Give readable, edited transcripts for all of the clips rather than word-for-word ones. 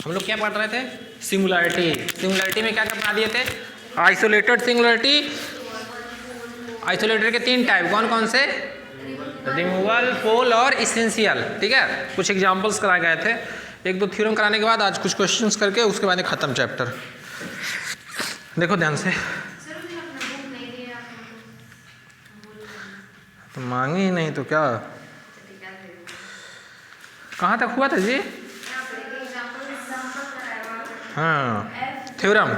हम लोग क्या पढ़ रहे थे? सिंगुलैरिटी। सिंगुलैरिटी में क्या क्या बना दिए थे? Isolated singularity. आइसोलेटेड के 3 टाइप, कौन कौन से? रिमूवल, पोल और इसेंशियल। ठीक है, कुछ एग्जांपल्स कराए गए थे, 1-2 थ्योरम कराने के बाद आज कुछ क्वेश्चंस करके उसके बाद खत्म चैप्टर। देखो ध्यान से। तो मांगे ही नहीं तो क्या? कहाँ तक हुआ था जी? हाँ, थ्योरम।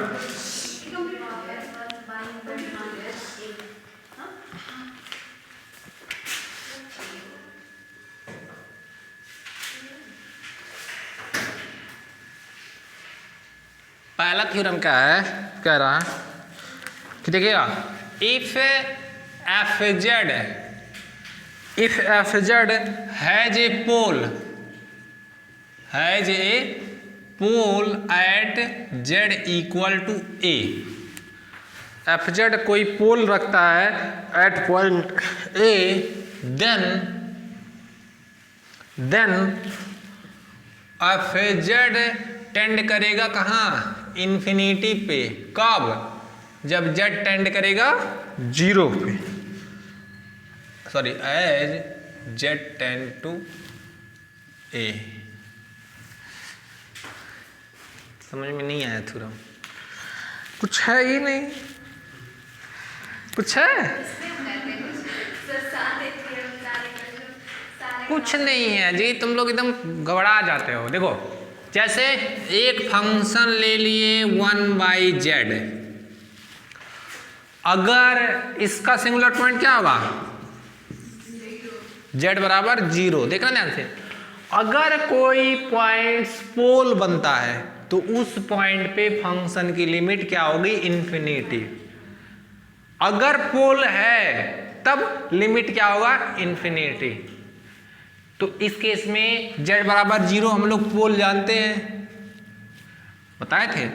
पहला थ्योरम क्या है? कह रहा है कि देखिएगा, if F Z has a pole at Z equal to A. F Z कोई पोल रखता है at point A, then F Z tend करेगा कहाँ? इन्फिनिटी पे। कब? जब जेड टेंड करेगा 0 पे, sorry as Z tend to A. समझ में नहीं आया थ्योरम? कुछ है ही नहीं, कुछ है? कुछ नहीं है जी, तुम लोग एकदम घबरा जाते हो। देखो, जैसे एक फंक्शन ले लिए 1/z, अगर इसका सिंगुलर पॉइंट क्या होगा? z बराबर 0। देखना ध्यान से, अगर कोई पॉइंट पोल बनता है तो उस पॉइंट पे फंक्शन की लिमिट क्या होगी? इन्फिनिटी। अगर पोल है तब लिमिट क्या होगा? इन्फिनिटी। तो इस केस में z बराबर 0 हम लोग पोल जानते हैं, बताए थे।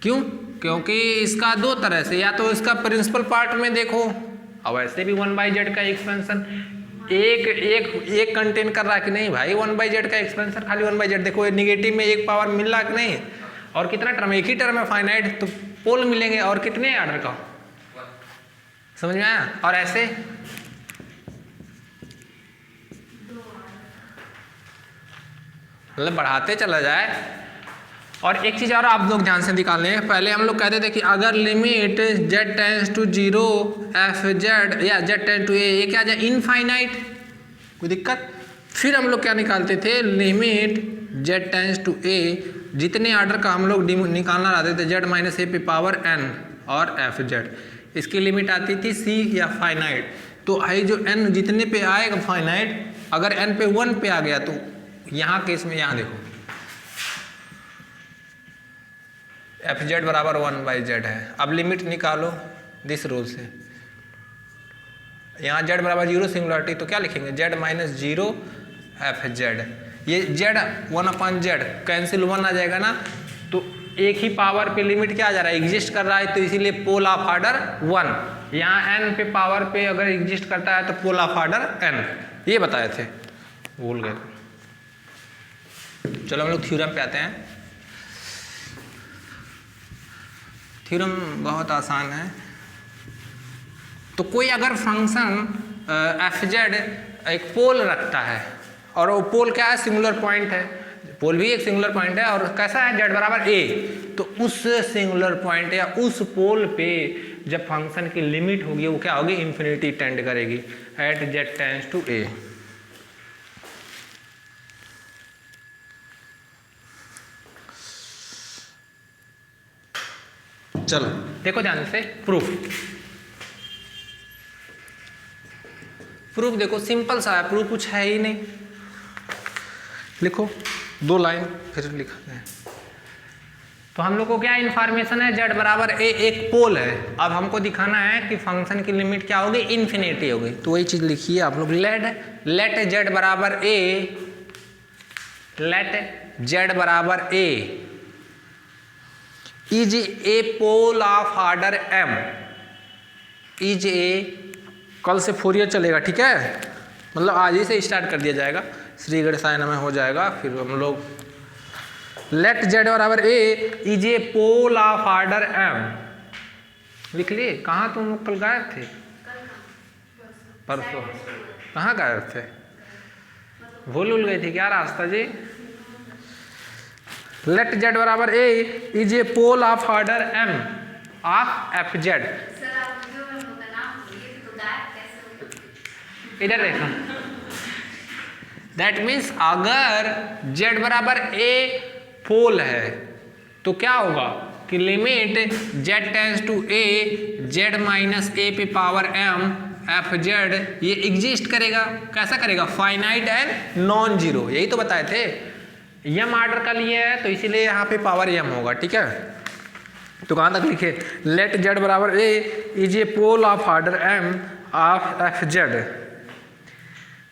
क्यों? क्योंकि इसका 2 तरह से, या तो इसका प्रिंसिपल पार्ट में देखो, और वैसे भी 1/z का एक्सपेंशन एक कंटेन कर रहा है कि नहीं भाई? 1/z का एक्सपेंशन खाली 1/z। देखो निगेटिव में एक पावर मिल रहा कि नहीं, और कितना टर्म? एक ही टर्म है फाइनाइट, तो पोल मिलेंगे। और कितने ऑर्डर का? समझ में आया? और ऐसे मतलब बढ़ाते चला जाए। और एक चीज और आप लोग ध्यान से निकाल लें, पहले हम लोग कहते थे कि अगर limit z tends to 0 F Z या z टेंड टू ए, ये क्या जाए? इनफाइनाइट। कोई दिक्कत? फिर हम लोग क्या निकालते थे? लिमिट z टेंड्स टू ए, जितने ऑर्डर का हम लोग निकालना रहते थे, z माइनस ए पे पावर n और एफ जेड, इसकी लिमिट आती थी c या फाइनाइट। तो आई जो n जितने पे आएगा फाइनाइट, अगर n पे 1 पे आ गया तो यहाँ केस में, यहाँ देखो एफ जेड बराबर 1/z है। अब लिमिट निकालो दिस रूल से, यहाँ z बराबर 0 सिंगुलरिटी, तो क्या लिखेंगे? z minus 0 F Z. ये z 1/z कैंसिल 1 आ जाएगा ना, तो एक ही पावर पे लिमिट क्या आ जा रहा है? एग्जिस्ट कर रहा है, तो इसीलिए पोल ऑफ ऑर्डर 1। यहाँ n पे पावर पे अगर एग्जिस्ट करता है तो पोल ऑफ ऑर्डर n। ये बताए थे, भूल गए। चलो हम लोग थ्योरम पे आते हैं। थ्योरम बहुत आसान है। तो कोई अगर फंक्शन एफ जेड एक पोल रखता है, और वो पोल क्या है? सिंगुलर पॉइंट है। पोल भी एक सिंगुलर पॉइंट है, और कैसा है? z बराबर a। तो उस सिंगुलर पॉइंट या उस पोल पे जब फंक्शन की लिमिट होगी, वो क्या होगी? इन्फिनिटी टेंड करेगी at z tends to a। चलो देखो ध्यान से, प्रूफ देखो, सिंपल सा है, प्रूफ कुछ है ही नहीं। लिखो 2 लाइन फिर लिखते हैं। तो हम लोग को क्या इन्फॉर्मेशन है? z बराबर a एक पोल है। अब हमको दिखाना है कि फंक्शन की लिमिट क्या होगी? इन्फिनिटी होगी। तो वही चीज लिखिए आप लोग, लेट z बराबर a is a pole of order m। Is A, कल से फोरियर चलेगा, ठीक है? मतलब आज ही से स्टार्ट कर दिया जाएगा, श्री गणेशाय नमः हो जाएगा, फिर हम लोग लेट जेड बराबर A is a pole of order M. लिख लिए? कहाँ तुम लोग कल गायब थे? परसों कहाँ गायब थे? भूल गए थे क्या रास्ता जी? लेट जेड बराबर A is a pole of order M of F Z. इधर देखो, दैट मीन्स अगर z बराबर a पोल है तो क्या होगा कि limit z tends to a z minus a पे पावर m एफ जेड ये एग्जिस्ट करेगा। कैसा करेगा? Finite and non zero. यही तो बताए थे, m ऑर्डर का लिए है तो इसीलिए यहाँ पे पावर m होगा। ठीक है, तो कहाँ तक लिखे? लेट z बराबर a is a pole of order m of F Z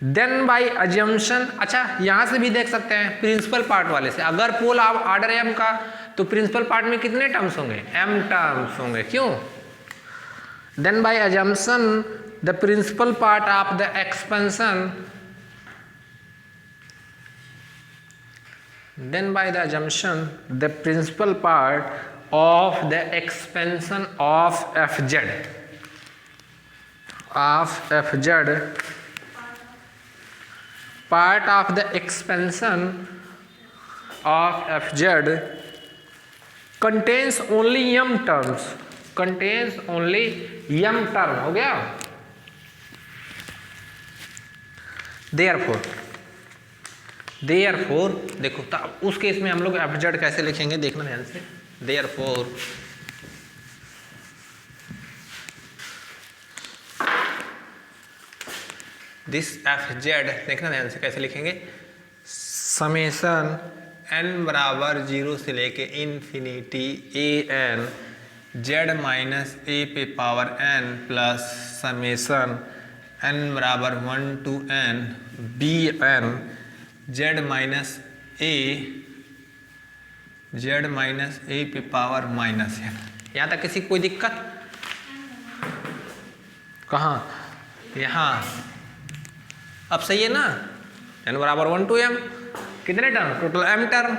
then by assumption. अच्छा, यहाँ से भी देख सकते हैं प्रिंसिपल पार्ट वाले से, अगर पोल ऑर्डर m का तो प्रिंसिपल पार्ट में कितने टर्म्स होंगे? m टर्म्स होंगे। क्यों? Then by assumption the principal part of the expansion, then by the assumption the principal part of the expansion of fz part of the expansion of fz contains only m terms, contains only m term। हो गया? therefore देखो तो उस case में हम लोग F Z कैसे लिखेंगे देखना ध्यान से। therefore दिस एफ जेड देखना ध्यान से कैसे लिखेंगे। समेशन n बराबर 0 से लेके infinity A N Z minus A पे power n plus summation n बराबर 1 to n B N Z minus A पे पावर माइनस एन। यहाँ तक किसी कोई दिक्कत? कहाँ? यहाँ। अब सही है ना? n बराबर 1 to m कितने टर्म? Total m term.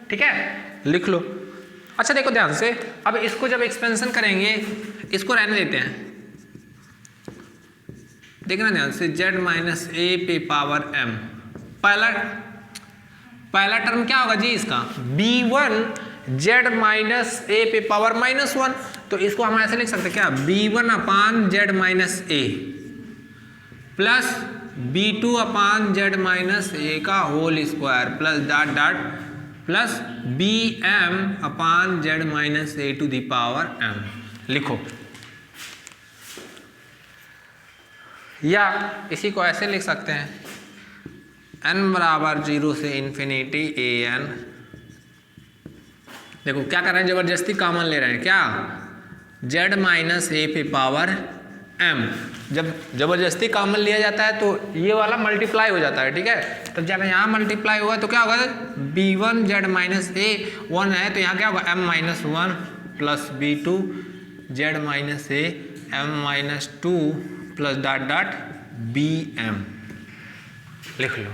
ठीक है, लिख लो। अच्छा देखो ध्यान से, अब इसको जब एक्सपेंशन करेंगे, इसको रहने देते हैं, देखना ध्यान से, z माइनस ए पे पावर m। पहला टर्म क्या होगा जी इसका? b1 z माइनस ए पे पावर माइनस 1। तो इसको हम ऐसे लिख सकते क्या? b1 upon z minus A plus b2 upon z minus A का whole square plus dot dot plus bm upon z minus A to the power m। लिखो, या इसी को ऐसे लिख सकते हैं, n बराबर 0 से इन्फिनिटी ए एन। देखो क्या कर रहे हैं, जबरदस्ती कॉमन ले रहे हैं क्या? z माइनस ए पे पावर m। जब जबरदस्ती कॉमन लिया जाता है तो ये वाला मल्टीप्लाई हो जाता है। ठीक है, तो जब यहाँ मल्टीप्लाई होगा तो क्या होगा? b1 z माइनस ए 1 है तो यहाँ क्या होगा? m minus 1 plus b2 z minus A m minus 2 plus dot dot bm। लिख लो।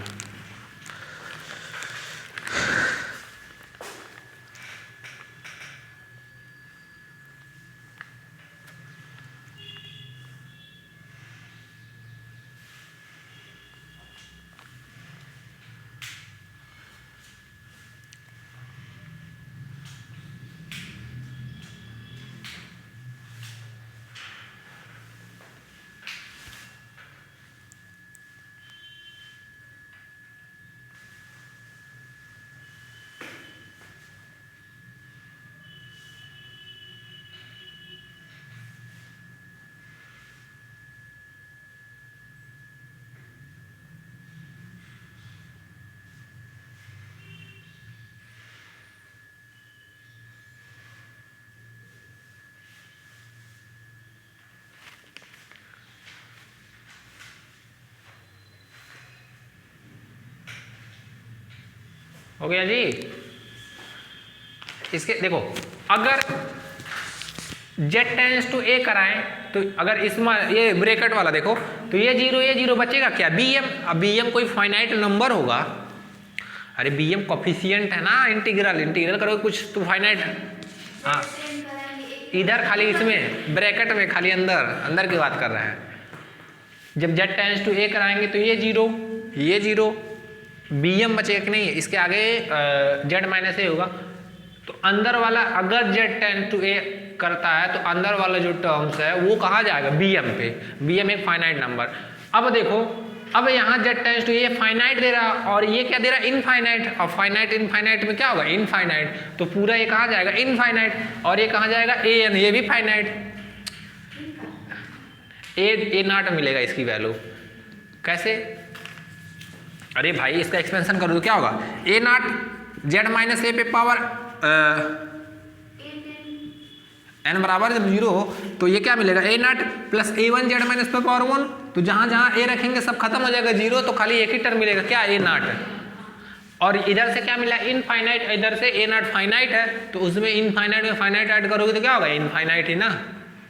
हो गया जी? इसके देखो, अगर z टेंस टू a कराएं तो अगर इसमें ये ब्रैकेट वाला देखो तो ये जीरो बचेगा क्या? bm। अब bm कोई फाइनाइट नंबर होगा, अरे bm कोफिशिएंट है ना, इंटीग्रल इंटीग्रल करोगे कुछ तो फाइनाइट। हाँ इधर खाली इसमें ब्रैकेट में खाली अंदर अंदर की बात कर रहे हैं। जब z टेंड्स टू a कराएंगे तो ये जीरो bm बचेगा कि नहीं, इसके आगे z माइनस a होगा। तो अंदर वाला अगर z टेंड्स टू a करता है तो अंदर वाला जो टर्म्स है वो कहाँ जाएगा, bm पे। bm एक फाइनाइट नंबर। अब देखो अब यहाँ z tends to a finite दे रहा और ये क्या दे रहा है, इनफाइनाइट। और फाइनाइट इनफाइनाइट में क्या होगा, इनफाइनाइट। तो पूरा ये कहाँ जाएगा, इनफाइनाइट। और ये कहाँ जाएगा, an, ये भी फाइनाइट। ए नॉट मिलेगा इसकी वैल्यू। कैसे, अरे भाई इसका एक्सपेंशन करो तो क्या होगा, ए नॉट जेड माइनस ए पे पावर एन बराबर जब 0 हो तो ये क्या मिलेगा, A naught plus A one Z minus पे पावर 1। तो जहाँ जहाँ ए रखेंगे सब खत्म हो जाएगा 0, तो खाली एक ही टर्म मिलेगा क्या, ए नॉट। और इधर से क्या मिला, इनफाइनाइट। इधर से ए नॉट फाइनाइट है तो उसमें इनफाइनाइट में फाइनाइट ऐड करोगे तो क्या होगा, इनफाइनाइट ही ना।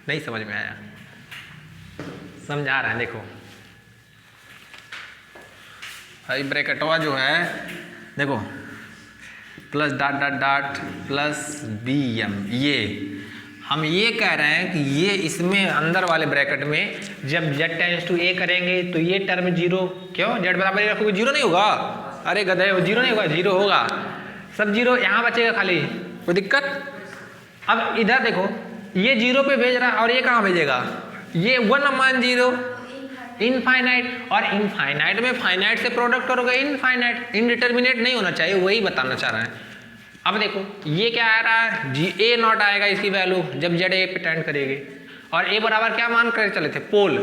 नहीं समझ में आया, समझा रहे हैं देखो। भाई ब्रैकेटवा जो है देखो plus dot dot dot plus B M, ये हम ये कह रहे हैं कि ये इसमें अंदर वाले ब्रैकेट में जब z टेंड्स टू a करेंगे तो ये टर्म 0, क्यों z बराबर ये रखोगे 0 नहीं होगा, अरे गधे 0 नहीं होगा, 0 होगा, सब 0 यहाँ बचेगा खाली, कोई दिक्कत। अब इधर देखो ये 0 पे भेज रहा है और ये कहाँ भेजेगा, ये 1/0 इनफाइनाइट। और इनफाइनाइट में फाइनाइट से प्रोडक्ट करोगे इनफाइनाइट, इनडिटर्मिनेट नहीं होना चाहिए, वही बताना चाह रहे हैं। अब देखो ये क्या आ रहा है, जी ए नॉट आएगा इसकी वैल्यू जब जेड ए पे टेंड करेगी। और ए बराबर क्या मान कर चले थे, पोल।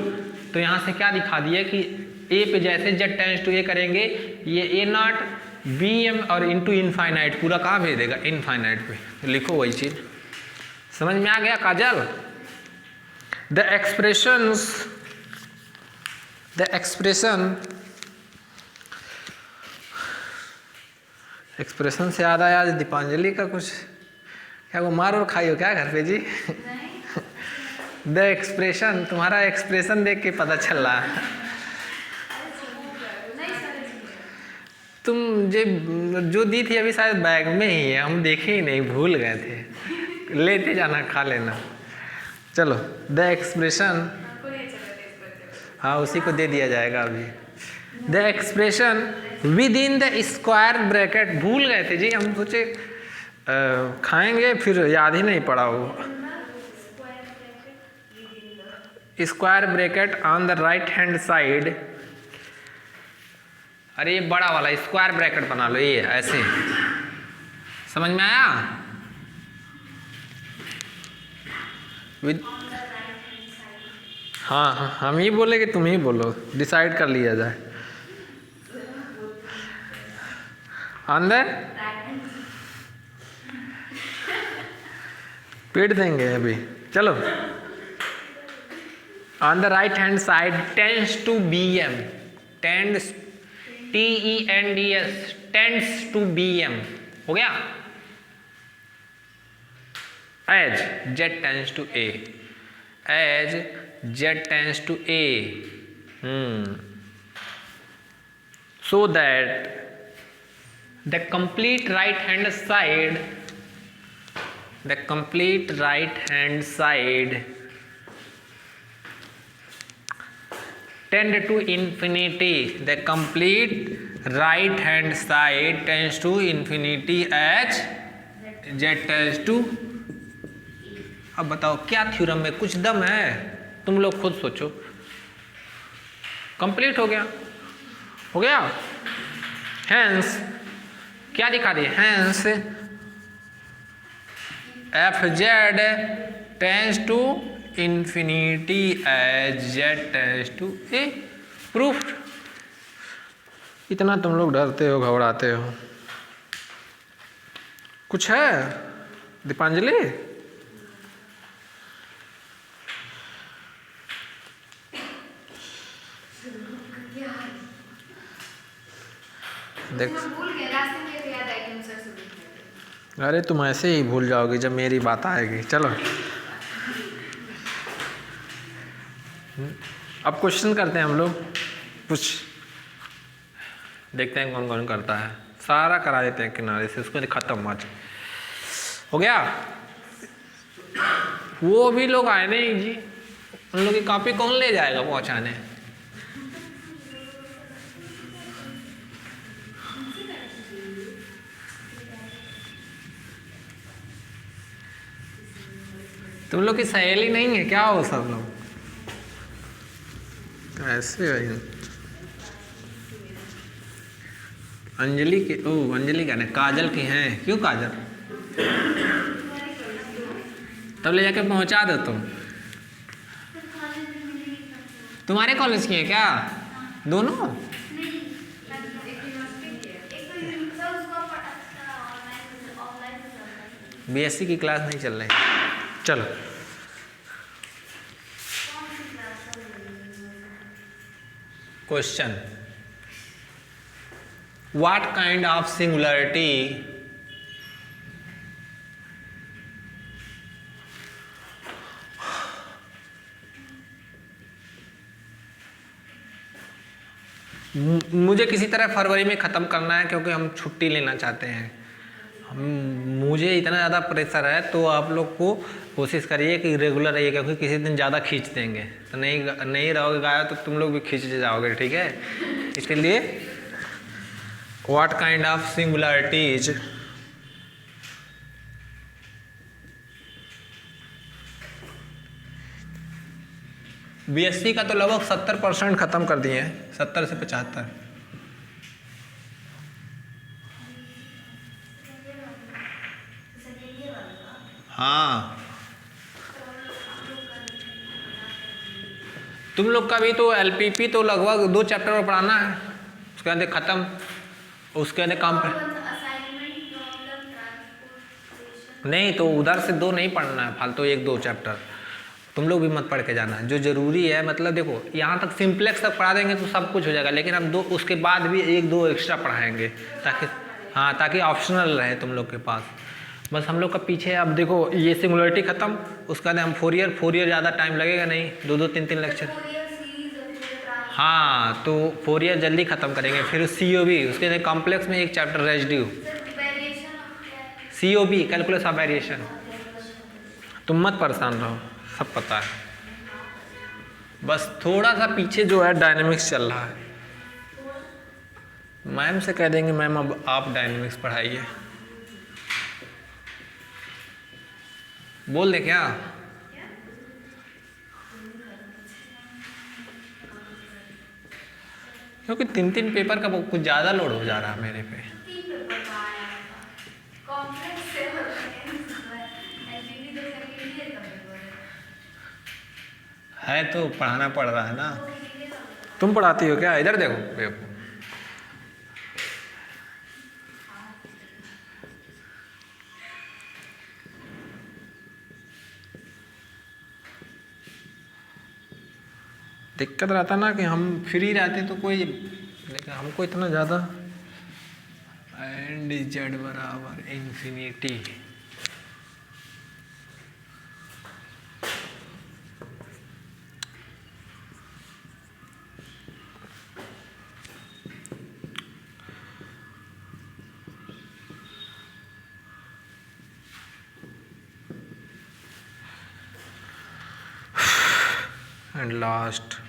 तो यहाँ से क्या दिखा दिया कि ए पे जैसे जेड टेंड्स टू ए करेंगे ये ए नॉट बी एम और इंटू इनफाइनाइट पूरा कहाँ भेज देगा, इनफाइनाइट पे। तो लिखो वही चीज, समझ में आ गया काजल। द एक्सप्रेशन से याद आया आज दीपांजलि का कुछ, क्या वो मार और खाई हो क्या घर पे जी? द एक्सप्रेशन, तुम्हारा एक्सप्रेशन देख के पता चल रहा है तुम जो दी थी अभी शायद बैग में ही है, हम देखे ही नहीं, भूल गए थे, लेते जाना खा लेना। चलो द एक्सप्रेशन, हाँ उसी को दे दिया जाएगा अभी। The expression with in the square bracket, भूल गए थे जी, हम सोचे खाएंगे फिर याद ही नहीं पड़ा वो। Square bracket on the right hand side, अरे ये बड़ा वाला स्क्वायर ब्रैकेट बना लो, ये ऐसे, समझ में आया। विद, हाँ हम ही बोले कि तुम ही बोलो, डिसाइड कर लिया जाए। अंदर पीट देंगे अभी, चलो। On the right hand side tends to B M, tends TENDS, tends to BM, हो गया। As z tends to a, as z tends to a, so that the complete right hand side, the complete right hand side tend to infinity, the complete right hand side tends to infinity as z tends to। अब बताओ क्या theorem में कुछ दम है, तुम लोग खुद सोचो। कंप्लीट हो गया, हो गया। हैंस क्या दिखा दिए, hence F Z tends to infinity as Z tends to A, proof. इतना तुम लोग डरते हो, घबराते हो, कुछ है दीपांजलि? देख, अरे तुम ऐसे ही भूल जाओगे जब मेरी बात आएगी। चलो अब क्वेश्चन करते हैं हम लोग, कुछ देखते हैं कौन कौन करता है। सारा करा देते हैं किनारे से, उसको खत्म आज हो गया। वो भी लोग आए नहीं जी, उन लोग की कॉपी कौन ले जाएगा पहुंचाने। तुम लोग की सहेली नहीं है क्या वो सब लोग? कैसे भाई? अंजलि की, ओ अंजलि क्या, काजल की हैं। क्यों काजल? तब ले जाके पहुंचा दो तुम। तुम्हारे कॉलेज की है क्या दोनों? बीएससी की क्लास नहीं चल रही। चलो question, what kind of singularity मुझे किसी तरह फरवरी में ख़त्म करना है, क्योंकि हम छुट्टी लेना चाहते हैं। मुझे इतना ज़्यादा प्रेशर है, तो आप लोग को कोशिश करिए कि रेगुलर रहिए, क्योंकि किसी दिन ज़्यादा खींच देंगे तो नहीं रहोगे गाया तो तुम लोग भी खींच जाओगे, ठीक है। इसलिए what kind of singularities BSc का तो लगभग 70% ख़त्म कर दिए हैं, 70 से 75। हाँ तुम लोग का भी तो एलपीपी तो लगभग 2 चैप्टर में पढ़ाना है, उसके अंदर ख़त्म, उसके अंदर काम नहीं, तो उधर से 2 नहीं पढ़ना है फालतू, 1-2 चैप्टर तुम लोग भी मत पढ़ के जाना। जो जरूरी है, मतलब देखो यहाँ तक सिंप्लेक्स तक पढ़ा देंगे तो सब कुछ हो जाएगा, लेकिन हम 2 उसके बाद भी 1-2 एक्स्ट्रा पढ़ाएंगे, ताकि हाँ ताकि ऑप्शनल रहे तुम लोग के पास। बस हम लोग का पीछे अब देखो ये सिंगुलरिटी ख़त्म, उसके बाद हम 4 ईयर ज़्यादा टाइम लगेगा नहीं, 2-2 3-3 लेक्चर। हाँ तो 4 ईयर जल्दी ख़त्म करेंगे। फिर COB, उसके कॉम्प्लेक्स में 1 chapter residue, COB calculus of variation. तुम मत परेशान रहो, सब पता है, बस थोड़ा सा पीछे जो है डायनेमिक्स चल रहा है। मैम से कह देंगे मैम अब आप डायनेमिक्स पढ़ाइए, बोल दे क्या? क्योंकि 3-3 पेपर का कुछ ज़्यादा लोड हो जा रहा है मेरे पे। है तो पढ़ाना पड़ रहा है ना। तुम पढ़ाती हो क्या? इधर देखो, दिक्कत रहता ना कि हम फ्री रहते तो कोई, लेकिन हमको इतना ज़्यादा एंड जेड बराबर इन्फिनिटी। एंड लास्ट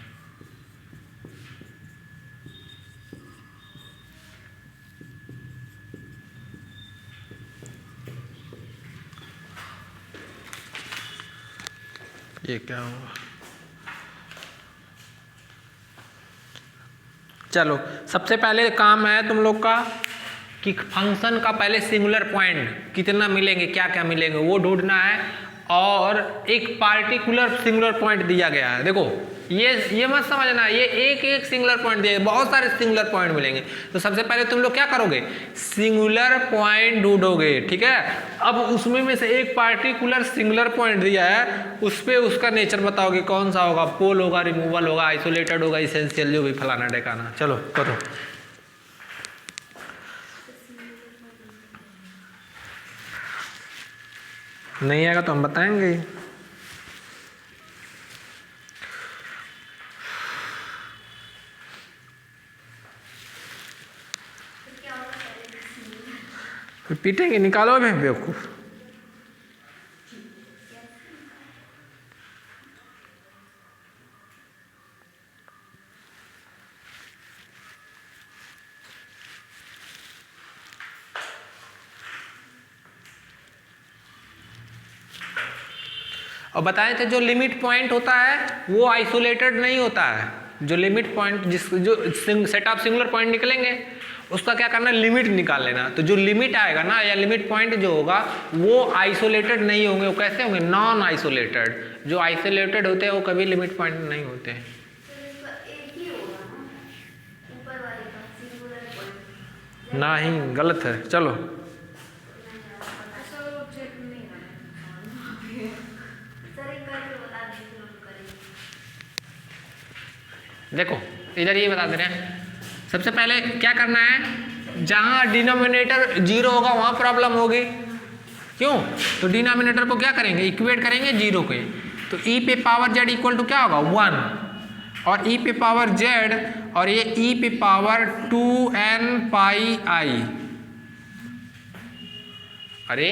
ये क्या हुआ? चलो सबसे पहले काम है तुम लोग का कि फंक्शन का पहले सिंगुलर पॉइंट कितना मिलेंगे, क्या क्या मिलेंगे वो ढूंढना है, और एक पार्टिकुलर सिंगुलर पॉइंट दिया गया है। देखो ये मत समझना ये एक सिंगुलर पॉइंट दिया, बहुत सारे सिंगुलर पॉइंट मिलेंगे। तो सबसे पहले तुम लोग क्या करोगे, सिंगुलर पॉइंट ढूंढोगे, ठीक है। अब उसमें में से एक पार्टिकुलर सिंगुलर पॉइंट दिया है, उस पे उसका नेचर बताओगे, कौन सा होगा, पोल होगा, रिमूवल होगा, आइसोलेटेड होगा, इसेंशियल, जो भी फलाना ढेकाना। चलो करो। नहीं आएगा तो हम बताएंगे। फिर पीटेंगे, निकालो मैं बेवकूफ। और बताए थे जो लिमिट पॉइंट होता है वो आइसोलेटेड नहीं होता है। जो लिमिट पॉइंट जो सेट ऑफ सिंगुलर पॉइंट निकलेंगे उसका क्या करना है, लिमिट निकाल लेना। तो जो लिमिट आएगा ना या लिमिट पॉइंट जो होगा वो आइसोलेटेड नहीं होंगे। वो कैसे होंगे, नॉन आइसोलेटेड। जो आइसोलेटेड होते हैं वो कभी लिमिट पॉइंट नहीं होते हैं। नहीं, गलत है। चलो देखो इधर ये बता दे रहे हैं। सबसे पहले क्या करना है, जहां डिनोमिनेटर जीरो होगा वहां प्रॉब्लम होगी। क्यों, तो डिनोमिनेटर को क्या करेंगे, इक्वेट करेंगे जीरो के। तो ई पे पावर जेड इक्वल टू क्या होगा 1, और ई पे पावर जेड और ये ई पे पावर 2n पाई आई। अरे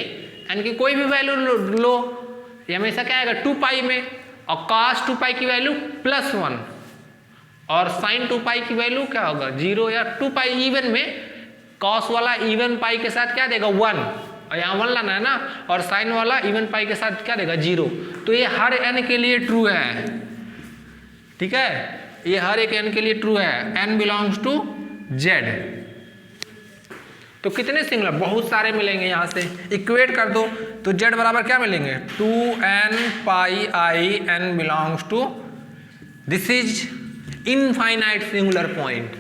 n की कोई भी वैल्यू लो, ये हमेशा क्या आएगा 2 पाई में, और cos 2 पाई की वैल्यू +1 और sin 2 पाई की वैल्यू क्या होगा 0 या 2 पाई इवन में cos वाला इवन पाई के साथ क्या देगा 1, और यहाँ 1 लाना है ना, और sin वाला इवन पाई के साथ क्या देगा 0। तो ये हर n के लिए ट्रू है, ठीक है, ये हर एक n के लिए ट्रू है। n belongs to z। तो कितने सिंगुलर, बहुत सारे मिलेंगे। यहाँ से इक्वेट कर दो तो z बराबर क्या मिलेंगे 2n pi I n belongs to, this is infinite singular point.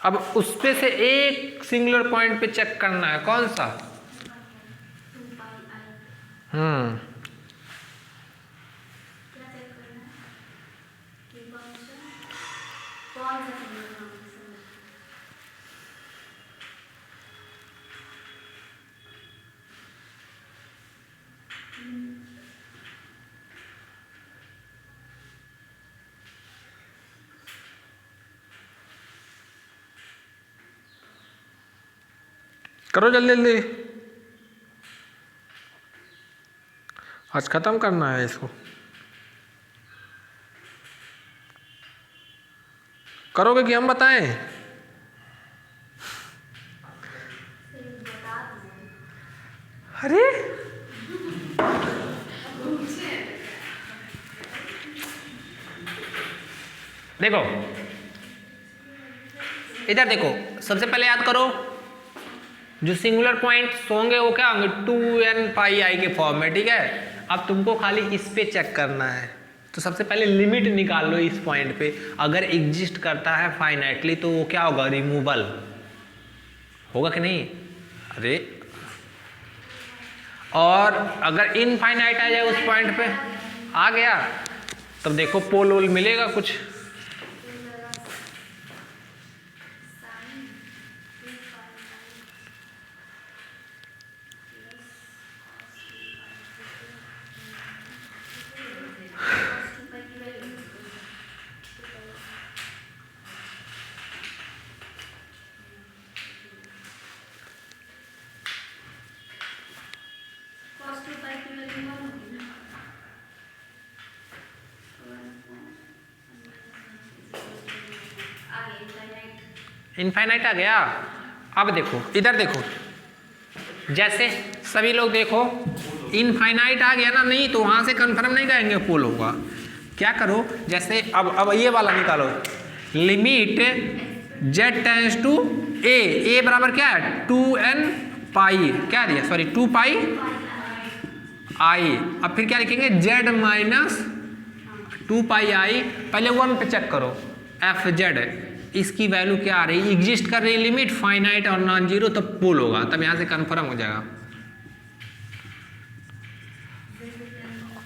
अब उस पे से एक सिंगुलर पॉइंट पे चेक करना है, कौन सा, करो जल्दी जल्दी, आज खत्म करना है इसको। करोगे कि हम बताएं? अरे देखो इधर देखो, सबसे पहले याद करो जो सिंगुलर पॉइंट्स होंगे वो क्या होंगे 2n पाई आई के फॉर्म में, ठीक है। अब तुमको खाली इस पे चेक करना है। तो सबसे पहले लिमिट निकाल लो इस पॉइंट पे, अगर एग्जिस्ट करता है फाइनाइटली तो वो क्या होगा, रिमूवल होगा कि नहीं। अरे और अगर इनफाइनाइट आ जाए उस पॉइंट पे, आ गया तब देखो पोल वोल मिलेगा कुछ। इनफाइनाइट आ गया। अब देखो इधर देखो, जैसे सभी लोग देखो इनफाइनाइट आ गया ना, नहीं तो वहां से कंफर्म नहीं करेंगे पोल होगा। क्या करो, जैसे अब ये वाला निकालो, limit z tends to a बराबर क्या है 2n पाई, क्या दिया सॉरी 2 पाई आई। अब फिर क्या लिखेंगे z माइनस 2 पाई आई। पहले 1 पे चेक करो, एफ जेड इसकी वैल्यू क्या आ रही है, एग्जिस्ट कर रही है लिमिट फाइनाइट और नॉन जीरो, तब पोल होगा, तब यहां से कंफर्म हो जाएगा।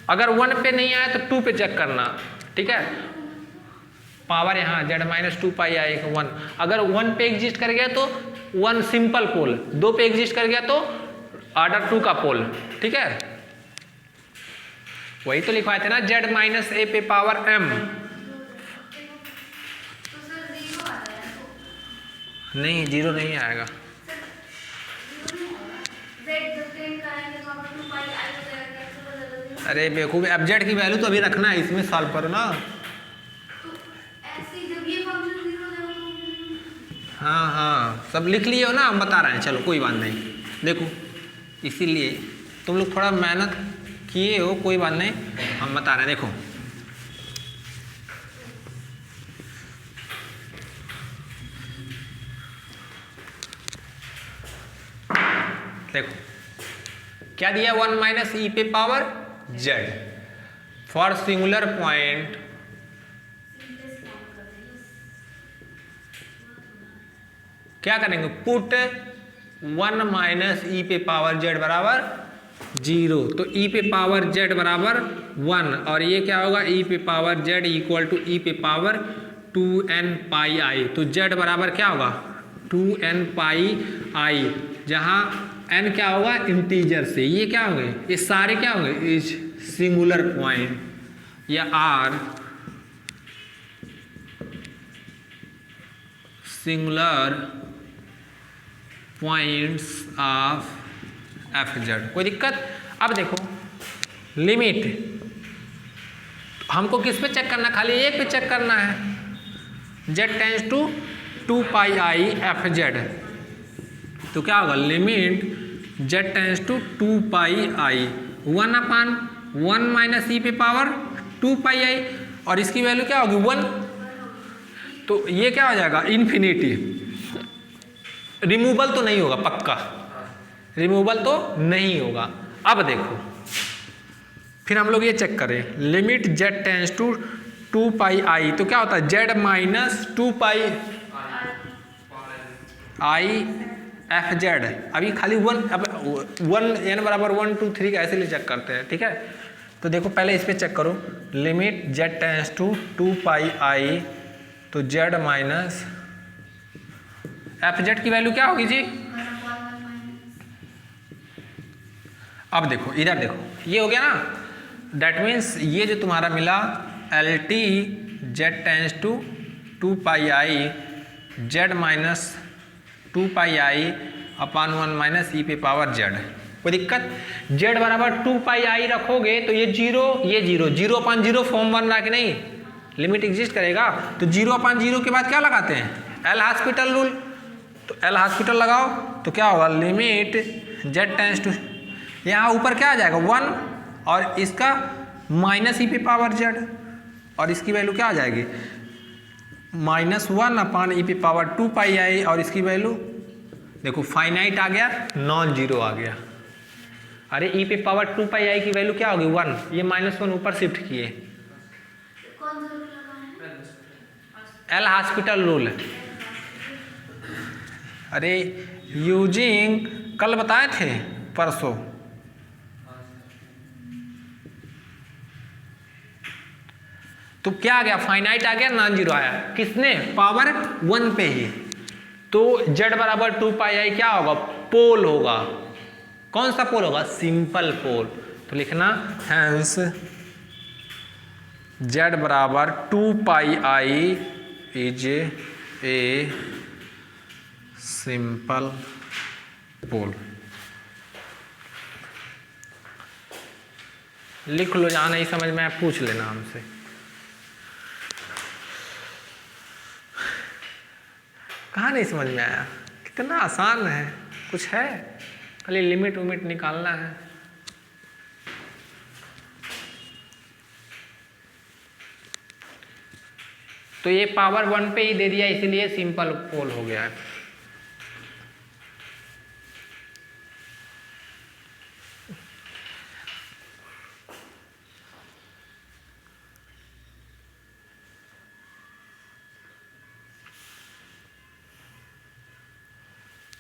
अगर 1 पे नहीं आया तो 2 पे चेक करना, ठीक है। पावर यहाँ z माइनस 2 पाई आई 1। अगर 1 पे एग्जिस्ट कर गया तो 1 सिंपल पोल, 2 पे एग्जिस्ट कर गया तो ऑर्डर 2 का पोल, ठीक है। वही तो लिखवाए थे ना, z माइनस a पे पावर m। नहीं, 0 नहीं आएगा। अरे बेवकूफ, एफजेड की वैल्यू तो अभी रखना है, इसमें सॉल्व करो ना। हाँ हाँ, सब लिख लिए हो ना, हम बता रहे हैं, चलो कोई बात नहीं। देखो इसीलिए तुम लोग थोड़ा मेहनत किए हो, कोई बात नहीं, हम बता रहे हैं। देखो देखो क्या दिया, 1 माइनस ई पे power Z for singular point क्या करेंगे, पुट 1 माइनस ई पे पावर जेड बराबर 0। तो ई पे पावर जेड बराबर 1 और ये क्या होगा, ई पे पावर जेड इक्वल टू ई पे पावर 2n पाई आई। तो जेड बराबर क्या होगा, 2n पाई आई, जहाँ n क्या होगा इंटीजर से। ये क्या होंगे, ये सारे क्या होंगे, इस सिंगुलर पॉइंट या are singular points of F Z. कोई दिक्कत। अब देखो लिमिट हमको किस पे चेक करना, खाली एक पे चेक करना है, Z tends to 2 pi I F Z. तो क्या होगा, limit Z tends to 2 pi I 1/1 minus E पे पावर 2 पाई आई, और इसकी वैल्यू क्या होगी 1। तो ये क्या हो जाएगा, इन्फिनिटी। रिमूवल तो नहीं होगा, पक्का रिमूवल तो नहीं होगा। अब देखो फिर हम लोग ये चेक करें, limit Z tends to 2 pi आई, तो क्या होता है Z minus 2 pi I F Z. अभी खाली 1, अब 1 n बराबर 1 2 3 ऐसे लिए चेक करते हैं, ठीक है। तो देखो पहले इस पे चेक करो, limit Z tends to 2 pi आई, तो जेड माइनस एफ जेड की वैल्यू क्या होगी जी। अब देखो इधर देखो, ये हो गया ना, दैट मीन्स ये जो तुम्हारा मिला L T Z tends to 2 pi I Z minus 2 pi I upon 1 minus E पे पावर जेड। कोई दिक्कत। जेड बराबर 2 पाई आई रखोगे तो ये 0 ये 0, 0/0 फॉर्म बन रहा कि नहीं, लिमिट एग्जिस्ट करेगा। तो 0/0 के बाद क्या लगाते हैं, एल हॉस्पिटल रूल। तो एल हॉस्पिटल लगाओ तो क्या होगा, लिमिट जेड टेंस टू, यहाँ ऊपर क्या आ जाएगा 1 और इसका माइनस ई पे पावर जेड, और इसकी वैल्यू क्या आ जाएगी -1 अपान ई पे पावर 2 पाई आई, और इसकी वैल्यू देखो फाइनाइट आ गया, नॉन जीरो आ गया। अरे ई पे पावर 2 पाई आई की वैल्यू क्या होगी 1, ये -1 ऊपर शिफ्ट किए, एल हॉस्पिटल रूल। अरे यूजिंग कल बताए थे परसों, तो क्या आ गया फाइनाइट आ गया, नॉन जीरो आया, किसने पावर 1 पे ही। तो जेड बराबर 2 पाई आई क्या होगा, पोल होगा। कौन सा पोल होगा, सिंपल पोल। तो लिखना हैंस जेड बराबर 2 pi I is a simple पोल। लिख लो, जहाँ नहीं समझ में आया पूछ लेना हमसे। कहाँ नहीं समझ में आया, कितना आसान है, कुछ है, खाली लिमिट उमिट निकालना है। तो ये पावर 1 पे ही दे दिया, इसीलिए सिंपल पोल हो गया है।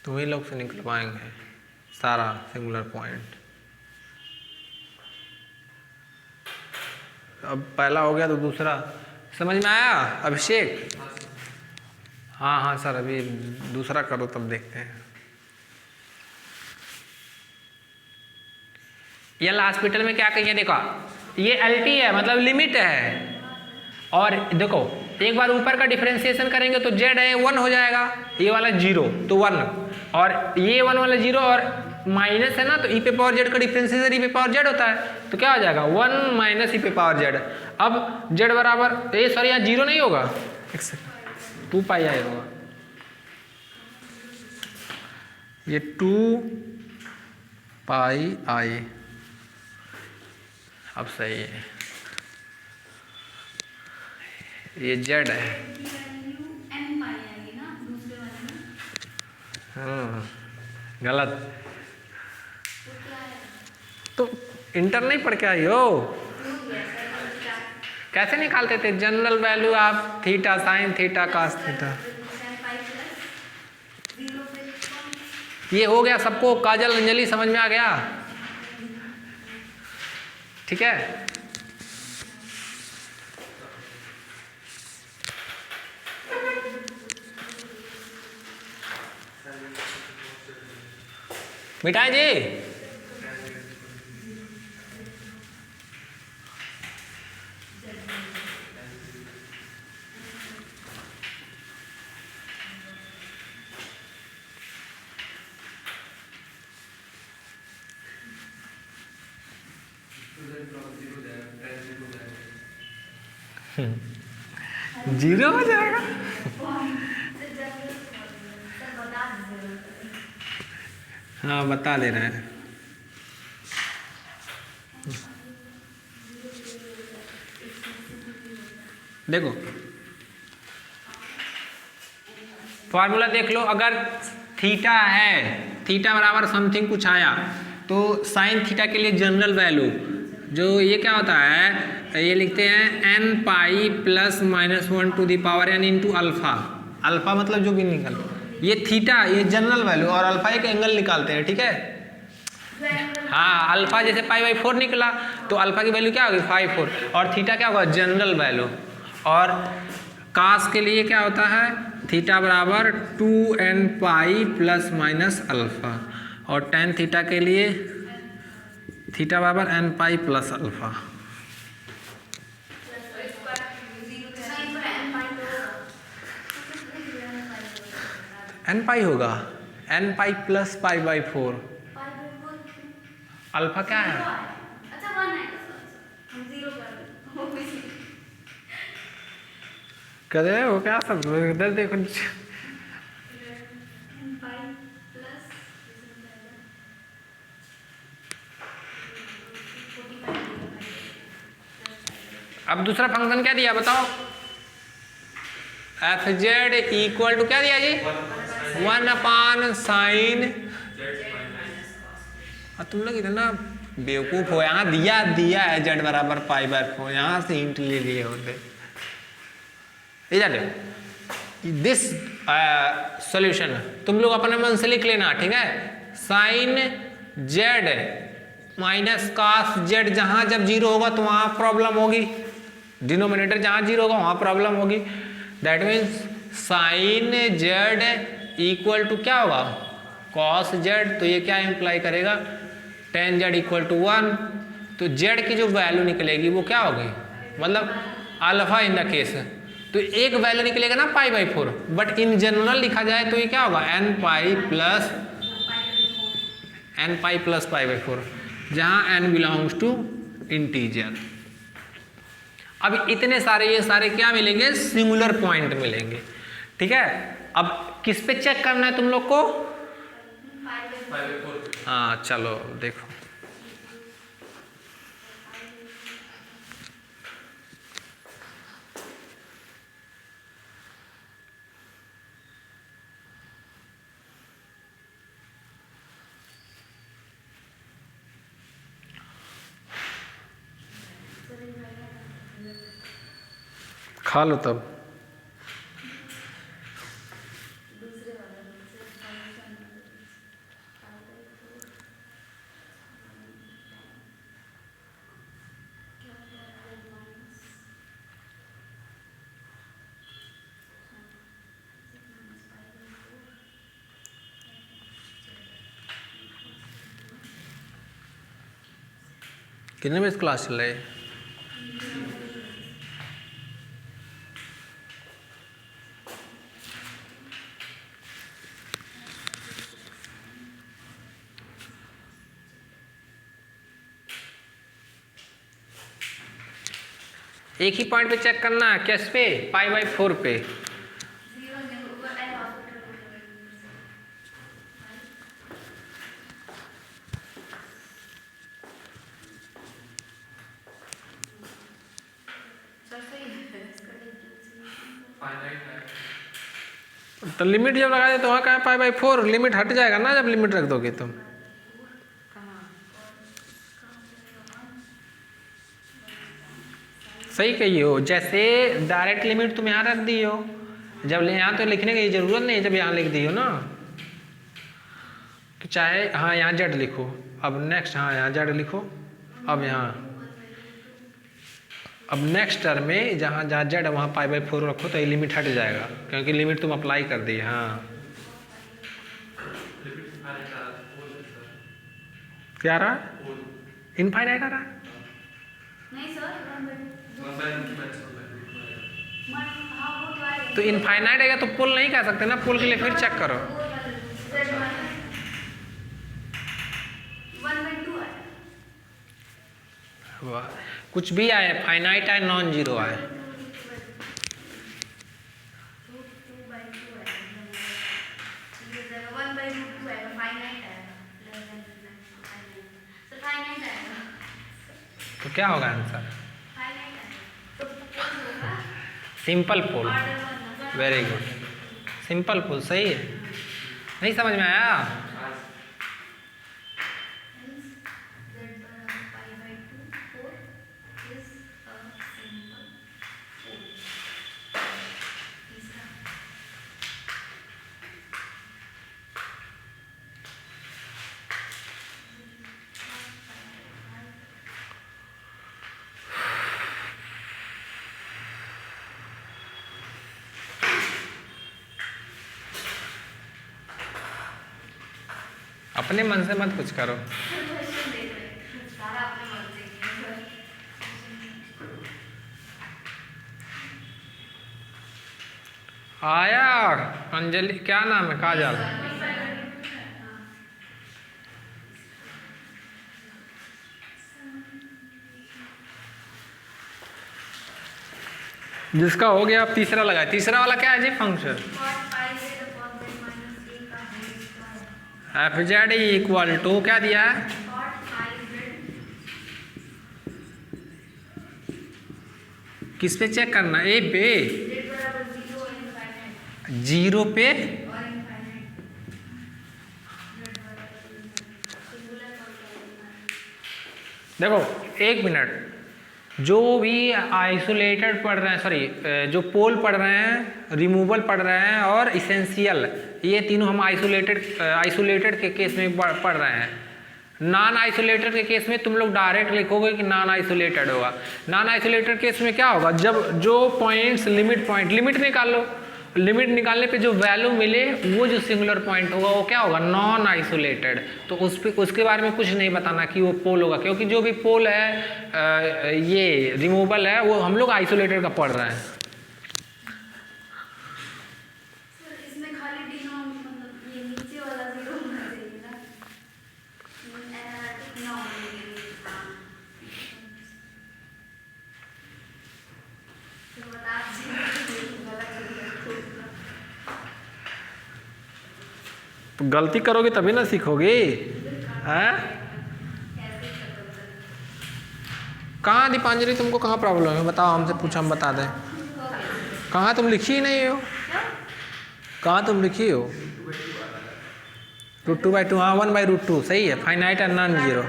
तो वही लोग से निकलवाएंगे सारा सिंगुलर पॉइंट। अब पहला हो गया तो दूसरा समझ में आया अभिषेक? हाँ हाँ सर, अभी दूसरा करो तब देखते हैं। एल हॉस्पिटल में क्या कहिए, देखो ये एल टी है, मतलब लिमिट है। और देखो एक बार ऊपर का डिफरेंशिएशन करेंगे तो जेड है 1 हो जाएगा, ये वाला 0 तो 1, और ये 1 वाला 0 और माइनस है ना, तो ई पे पावर जेड का डिफरेंशिएशन ई पे पावर जेड होता है, तो क्या हो जाएगा 1 माइनस ई पे पावर जेड। अब जेड बराबर ये सॉरी यहाँ 0 नहीं होगा, 2 पाई आई होगा, ये 2 पाई आई। अब सही है, ये जेड है। हाँ गलत, तो इंटर नहीं पढ़ के आई हो? कैसे निकालते थे जनरल वैल्यू आप, theta sine theta cos theta. ये हो गया सबको, काजल अंजलि समझ में आ गया? ठीक है, मिठाई जी जीरो हो जाएगा। हाँ बता दे रहे हैं। देखो फॉर्मूला देख लो, अगर थीटा है, थीटा बराबर समथिंग कुछ आया, तो साइन थीटा के लिए जनरल वैल्यू जो ये क्या होता है, ये लिखते हैं n pi plus minus 1 to the power n into alpha. Alpha मतलब जो भी निकल, ये थीटा ये जनरल वैल्यू, और अल्फा एक एंगल निकालते हैं, ठीक है। हाँ अल्फा जैसे π/4 निकला तो अल्फा की वैल्यू क्या होगी 5/4, और थीटा क्या होगा जनरल वैल्यू, और कास के लिए क्या होता है थीटा बराबर 2n पाई प्लस माइनस अल्फा, और टेन थीटा के लिए थीटा बराबर n pi plus alpha. n पाई होगा, n पाई प्लस π/4। अल्फा क्या है? कर रहे हो क्या सब? इधर देखो, अब दूसरा फंक्शन क्या दिया बताओ? एफ जेड इक्वल टू क्या दिया जी? 1/sin। तुम लोग इतना बेवकूफ हो, यहाँ दिया है जेड बराबर π/4, यहाँ से हिंट ले लिए होते। दिस सॉल्यूशन तुम लोग अपने मन से लिख लेना, ठीक है। Sine Z minus cos Z, जहां जब 0 होगा तो वहां प्रॉब्लम होगी, डिनोमिनेटर जहां 0 होगा वहां प्रॉब्लम होगी। That means sine Z equal to क्या होगा कॉस जेड, तो ये क्या इंप्लाई करेगा टेन जेड इक्वल टू 1, तो जेड की जो वैल्यू निकलेगी वो क्या होगी, मतलब अल्फा इन द केस, तो एक वैल्यू निकलेगा ना π/4, बट इन जनरल लिखा जाए तो ये क्या होगा n पाई प्लस π/4, जहां n बिलोंग्स टू इंटीजर। अब इतने सारे ये सारे क्या मिलेंगे, सिंगुलर पॉइंट मिलेंगे, ठीक है। अब किस पे चेक करना है तुम लोग को? हाँ चलो देखो, खा लो तब। कितने बजे क्लास चल रही है? एक ही पॉइंट पे चेक करना है, किस पे, π/4 पे। तो लिमिट जब लगा दे तो वहाँ कहाँ π/4 लिमिट हट जाएगा ना जब लिमिट रख दोगे तुम। सही कही हो, जैसे डायरेक्ट लिमिट तुम यहाँ रख दी हो, जब यहाँ तो लिखने की जरूरत नहीं, जब यहाँ लिख दी हो ना, तो चाहे हाँ यहाँ जेड लिखो, अब नेक्स्ट हाँ यहाँ जेड लिखो, अब यहाँ अब नेक्स्ट टर्म में जहाँ जहाँ जेड वहाँ π/4 रखो तो ये लिमिट हट जाएगा, क्योंकि लिमिट तुम अप्लाई कर दी। हाँ क्या रहा, इनफाइनाइट आ रहा है? नहीं सर, तो इनफाइनाइट आएगा तो पोल नहीं कह सकते ना, पोल के लिए फिर चेक करो। वाह, कुछ भी आए, फाइनाइट आए, नॉन जीरो आए। तो क्या होगा आंसर? सिंपल पोल। वेरी गुड, सिंपल पोल सही है। नहीं समझ में आया? अपने मन से मत कुछ करो। आया अंजलि, क्या नाम है, काजल? जिसका हो गया अब तीसरा लगा। तीसरा वाला क्या है जी? Function F Z equal to क्या दिया है? किस पे चेक करना? ए पे, जीरो पे, देखो एक मिनट, जो भी आइसोलेटेड पढ़ रहे हैं, सॉरी जो पोल पढ़ रहे हैं, रिमूवल पढ़ रहे हैं और इसेंशियल, ये तीनों हम आइसोलेटेड के केस में पढ़ रहे हैं। नॉन आइसोलेटेड के केस में तुम लोग डायरेक्ट लिखोगे कि नॉन आइसोलेटेड होगा। नॉन आइसोलेटेड केस में क्या होगा? जब जो पॉइंट्स लिमिट निकाल लो, लिमिट निकालने पे जो वैल्यू मिले वो जो सिंगुलर पॉइंट होगा वो क्या होगा? Non isolated. तो उसके बारे में कुछ नहीं बताना कि वो पोल होगा, क्योंकि जो भी पोल है ये रिमूवल है वो हम लोग आइसोलेटेड का पढ़ रहे हैं। तो गलती करोगे तभी ना सीखोगे। हैं? कहाँ दीपांजलि, तुमको कहाँ प्रॉब्लम है बताओ, हमसे पूछा हम बता दें। कहाँ तुम लिखी ही नहीं हो? कहाँ तुम लिखी हो? √2/2, हाँ 1/√2 सही है। Finite and non zero,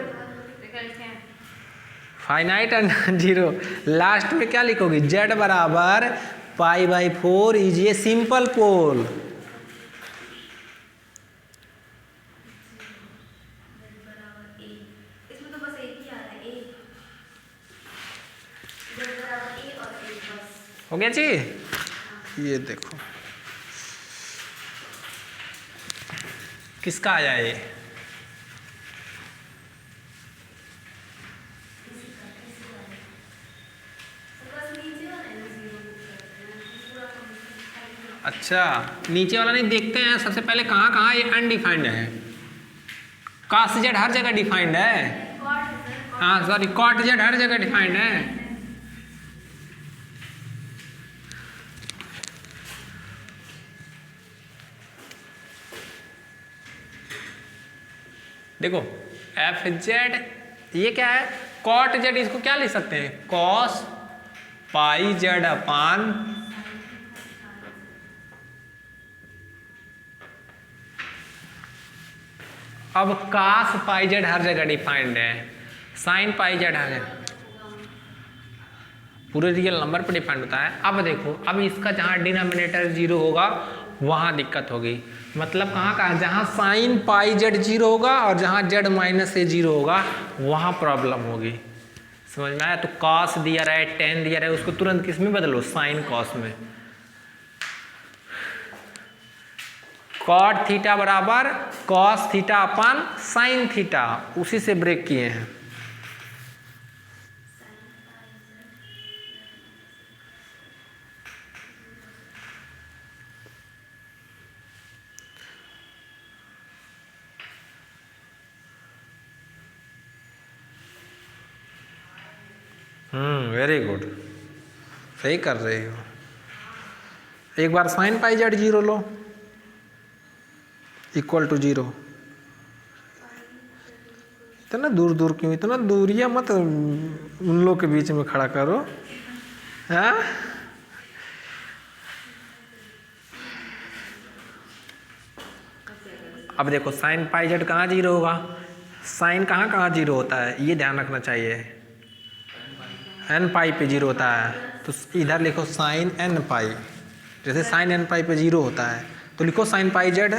finite and non zero. Last में क्या लिखोगे? जेड बराबर π/4 इज ए सिंपल पोल। हो गया जी? ये देखो किसका आया ये? अच्छा नीचे वाला नहीं देखते हैं सबसे पहले कहाँ कहाँ ये अनडिफाइंड है। कास्ट जेड हर जगह डिफाइंड है। हाँ सॉरी, कॉट जेड हर जगह डिफाइंड है। देखो एफ जेड ये क्या है, कॉट जेड, इसको क्या लिख सकते हैं, कॉस पाई जेड अपान अब कास पाई जेड हर जगह डिफाइंड है, साइन पाई जेड हर जगह पूरे रियल नंबर पर डिपेंड होता है। अब देखो, अब इसका जहाँ डिनोमिनेटर 0 होगा वहाँ दिक्कत होगी, मतलब कहाँ का, जहाँ साइन पाई जेड 0 होगा और जहाँ जेड माइनस ए 0 होगा वहाँ प्रॉब्लम होगी। समझ में आया? तो कॉस दिया रहा है, टेन दिया रहा है, उसको तुरंत किस में बदलो, साइन कॉस में। कॉट थीटा बराबर कॉस थीटा अपन साइन थीटा, उसी से ब्रेक किए हैं। वेरी गुड, सही कर रहे हो। एक बार साइन पाई जेड 0 लो इक्वल टू 0। इतना दूर दूर क्यों, इतना दूरिया मत उन लोग के बीच में खड़ा करो, हाँ? अब देखो साइन पाई जेड कहाँ 0 होगा, साइन कहाँ कहाँ 0 होता है, ये ध्यान रखना चाहिए। एन पाई पे 0 होता है, तो इधर लिखो साइन एन पाई, जैसे साइन एन पाई पे 0 होता है तो लिखो sine pi Z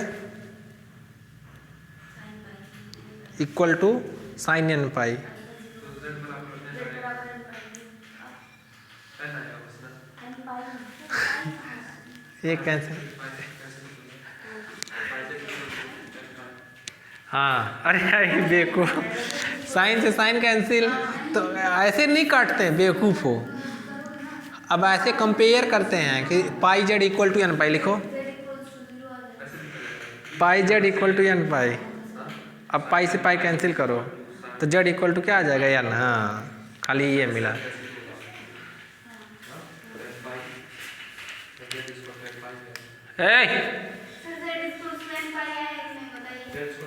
equal to sine N pi. ये कैसे, हाँ अरे बेवकूफ, साइन से साइन कैंसिल, तो ऐसे नहीं काटते हैं, बेवकूफ हो। अब ऐसे कंपेयर करते हैं कि पाई जेड इक्वल टू एन पाई, लिखो पाई जेड इक्वल टू एन पाई। अब पाई से पाई कैंसिल करो तो जेड इक्वल टू क्या आ जाएगा, एन। हाँ खाली ये मिला।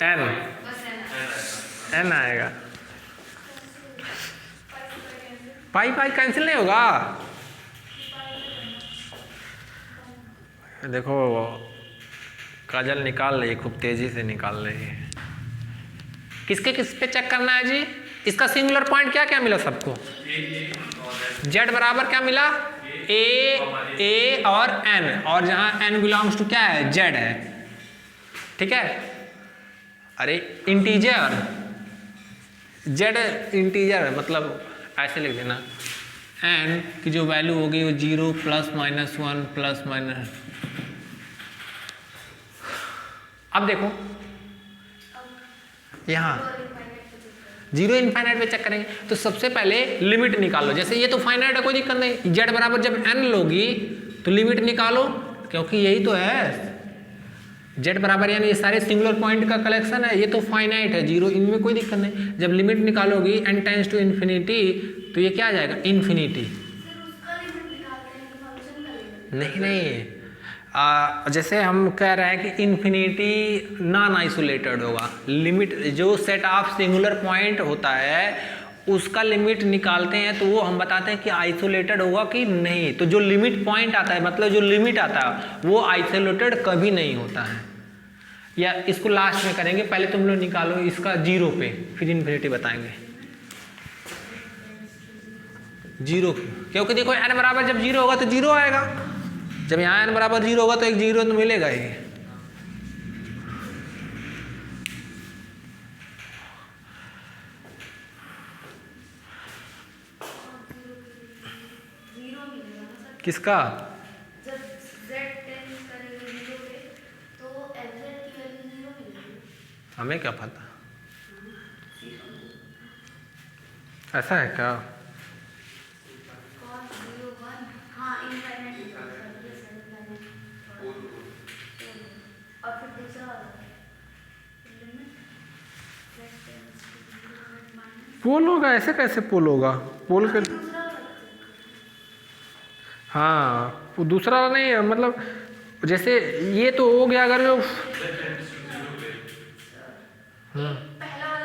एन एन आएगा, पाई पाई कैंसिल नहीं होगा। देखो काजल निकाल रही है, खूब तेजी से निकाल रही है। किसके किस पे चेक करना है जी, इसका सिंगुलर पॉइंट क्या क्या मिला सबको, जेड बराबर क्या मिला, ए और एन, और जहां एन बिलोंग्स टू क्या है, जेड है, ठीक है। अरे इंटीजर, जेड इंटीजर मतलब ऐसे लिख देना, एन की जो वैल्यू होगी वो 0 प्लस माइनस 1 प्लस माइनस। अब देखो यहाँ 0 इनफाइनाइट पे चेक करेंगे तो सबसे पहले लिमिट निकालो। जैसे ये तो फाइनाइट है, कोई दिक्कत नहीं, जेड बराबर जब एन लोगी तो लिमिट निकालो, क्योंकि यही तो है जेड बराबर, यानी ये सारे सिंगुलर पॉइंट का कलेक्शन है, ये तो फाइनाइट है 0, इनमें कोई दिक्कत नहीं। जब लिमिट निकालोगी एन टेंड्स टू इन्फिनिटी तो ये क्या आ जाएगा, इन्फिनिटी। नहीं, जैसे हम कह रहे हैं कि इन्फिनिटी नॉन आइसोलेटेड होगा, लिमिट जो सेट ऑफ सिंगुलर पॉइंट होता है उसका लिमिट निकालते हैं तो वो हम बताते हैं कि आइसोलेटेड होगा कि नहीं। तो जो लिमिट पॉइंट आता है, मतलब जो लिमिट आता है वो आइसोलेटेड कभी नहीं होता है। या इसको लास्ट में करेंगे, पहले तुम लोग निकालो इसका 0 पे, फिर इन्फिनिटी बताएंगे। 0 क्योंकि देखो n बराबर जब 0 होगा तो 0 आएगा, जब यहाँ n बराबर 0 होगा तो एक 0 तो मिलेगा ही। किसका, जब z टेंड्स करेगा 0 पे तो fz की वैल्यू 0 मिलेगी। हमें क्या पता, ऐसा है क्या। cos 0 1, हाँ इनफाइनाइट और फिर दूसरा limit z tends to 0 minus, pole होगा, ऐसे कैसे पोल होगा, पोल के हाँ वो दूसरा नहीं है, मतलब जैसे ये तो हो गया अगर जो पहला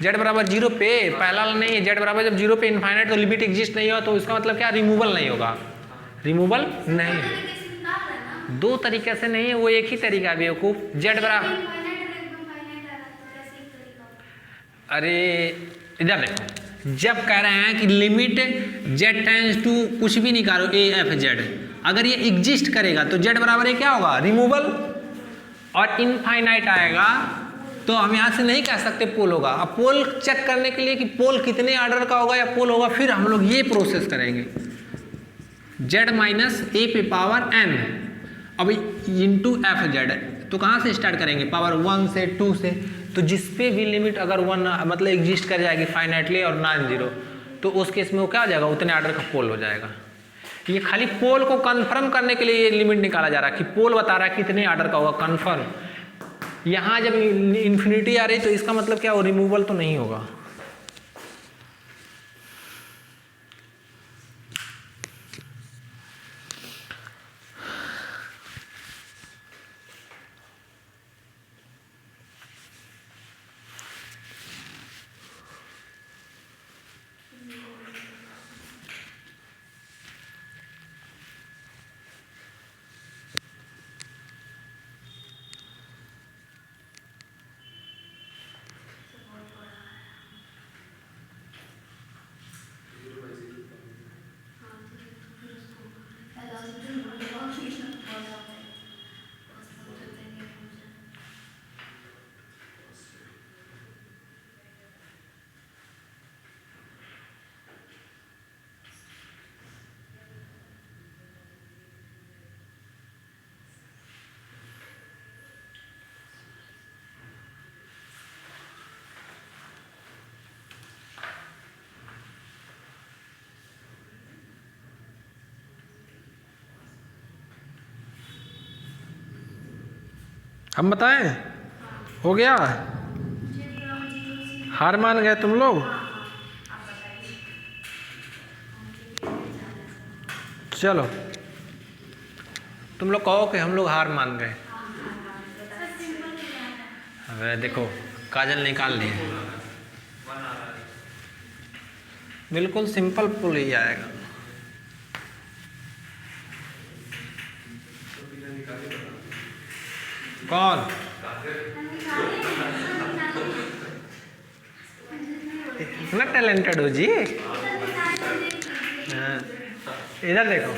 जेड बराबर 0 पे पहला वाला नहीं है, जेड बराबर जब 0 पे इनफाइनाइट तो लिमिट एग्जिस्ट नहीं हो, तो इसका मतलब क्या, रिमूवल नहीं होगा, रिमूवल नहीं। दो तरीके से नहीं है, वो एक ही तरीका है बेवकूफ। जेड बराबर, अरे इधर देखो, जब कह रहे हैं कि लिमिट जेड टेंड्स टू कुछ भी निकालो ए एफ जेड, अगर ये एग्जिस्ट करेगा तो जेड बराबर ये क्या होगा, रिमूवल, और इनफाइनाइट आएगा तो हम यहाँ से नहीं कह सकते पोल होगा। अब पोल चेक करने के लिए कि पोल कितने ऑर्डर का होगा या पोल होगा, फिर हम लोग ये प्रोसेस करेंगे, जेड माइनस ए पे पावर n, अब इंटू एफ जेड, तो कहाँ से स्टार्ट करेंगे, पावर 1 से 2 से, तो जिस पे भी लिमिट अगर 1 मतलब एग्जिस्ट कर जाएगी फाइनाइटली और नॉन जीरो, तो उस केस में वो क्या हो जाएगा, उतने ऑर्डर का पोल हो जाएगा। ये खाली पोल को कंफर्म करने के लिए ये लिमिट निकाला जा रहा है कि पोल बता रहा है कितने ऑर्डर का होगा, कंफर्म। यहाँ जब इन्फिनिटी आ रही तो इसका मतलब क्या, वो रिमूवल तो नहीं होगा। हम बताएं, हो गया, हार मान गए तुम लोग, चलो तुम लोग कहो कि हम लोग हार मान गए। अबे देखो काजल निकाल लिए, बिल्कुल सिंपल पुल ही आएगा। कौन, इतना टैलेंटेड हो जी, इधर देखो,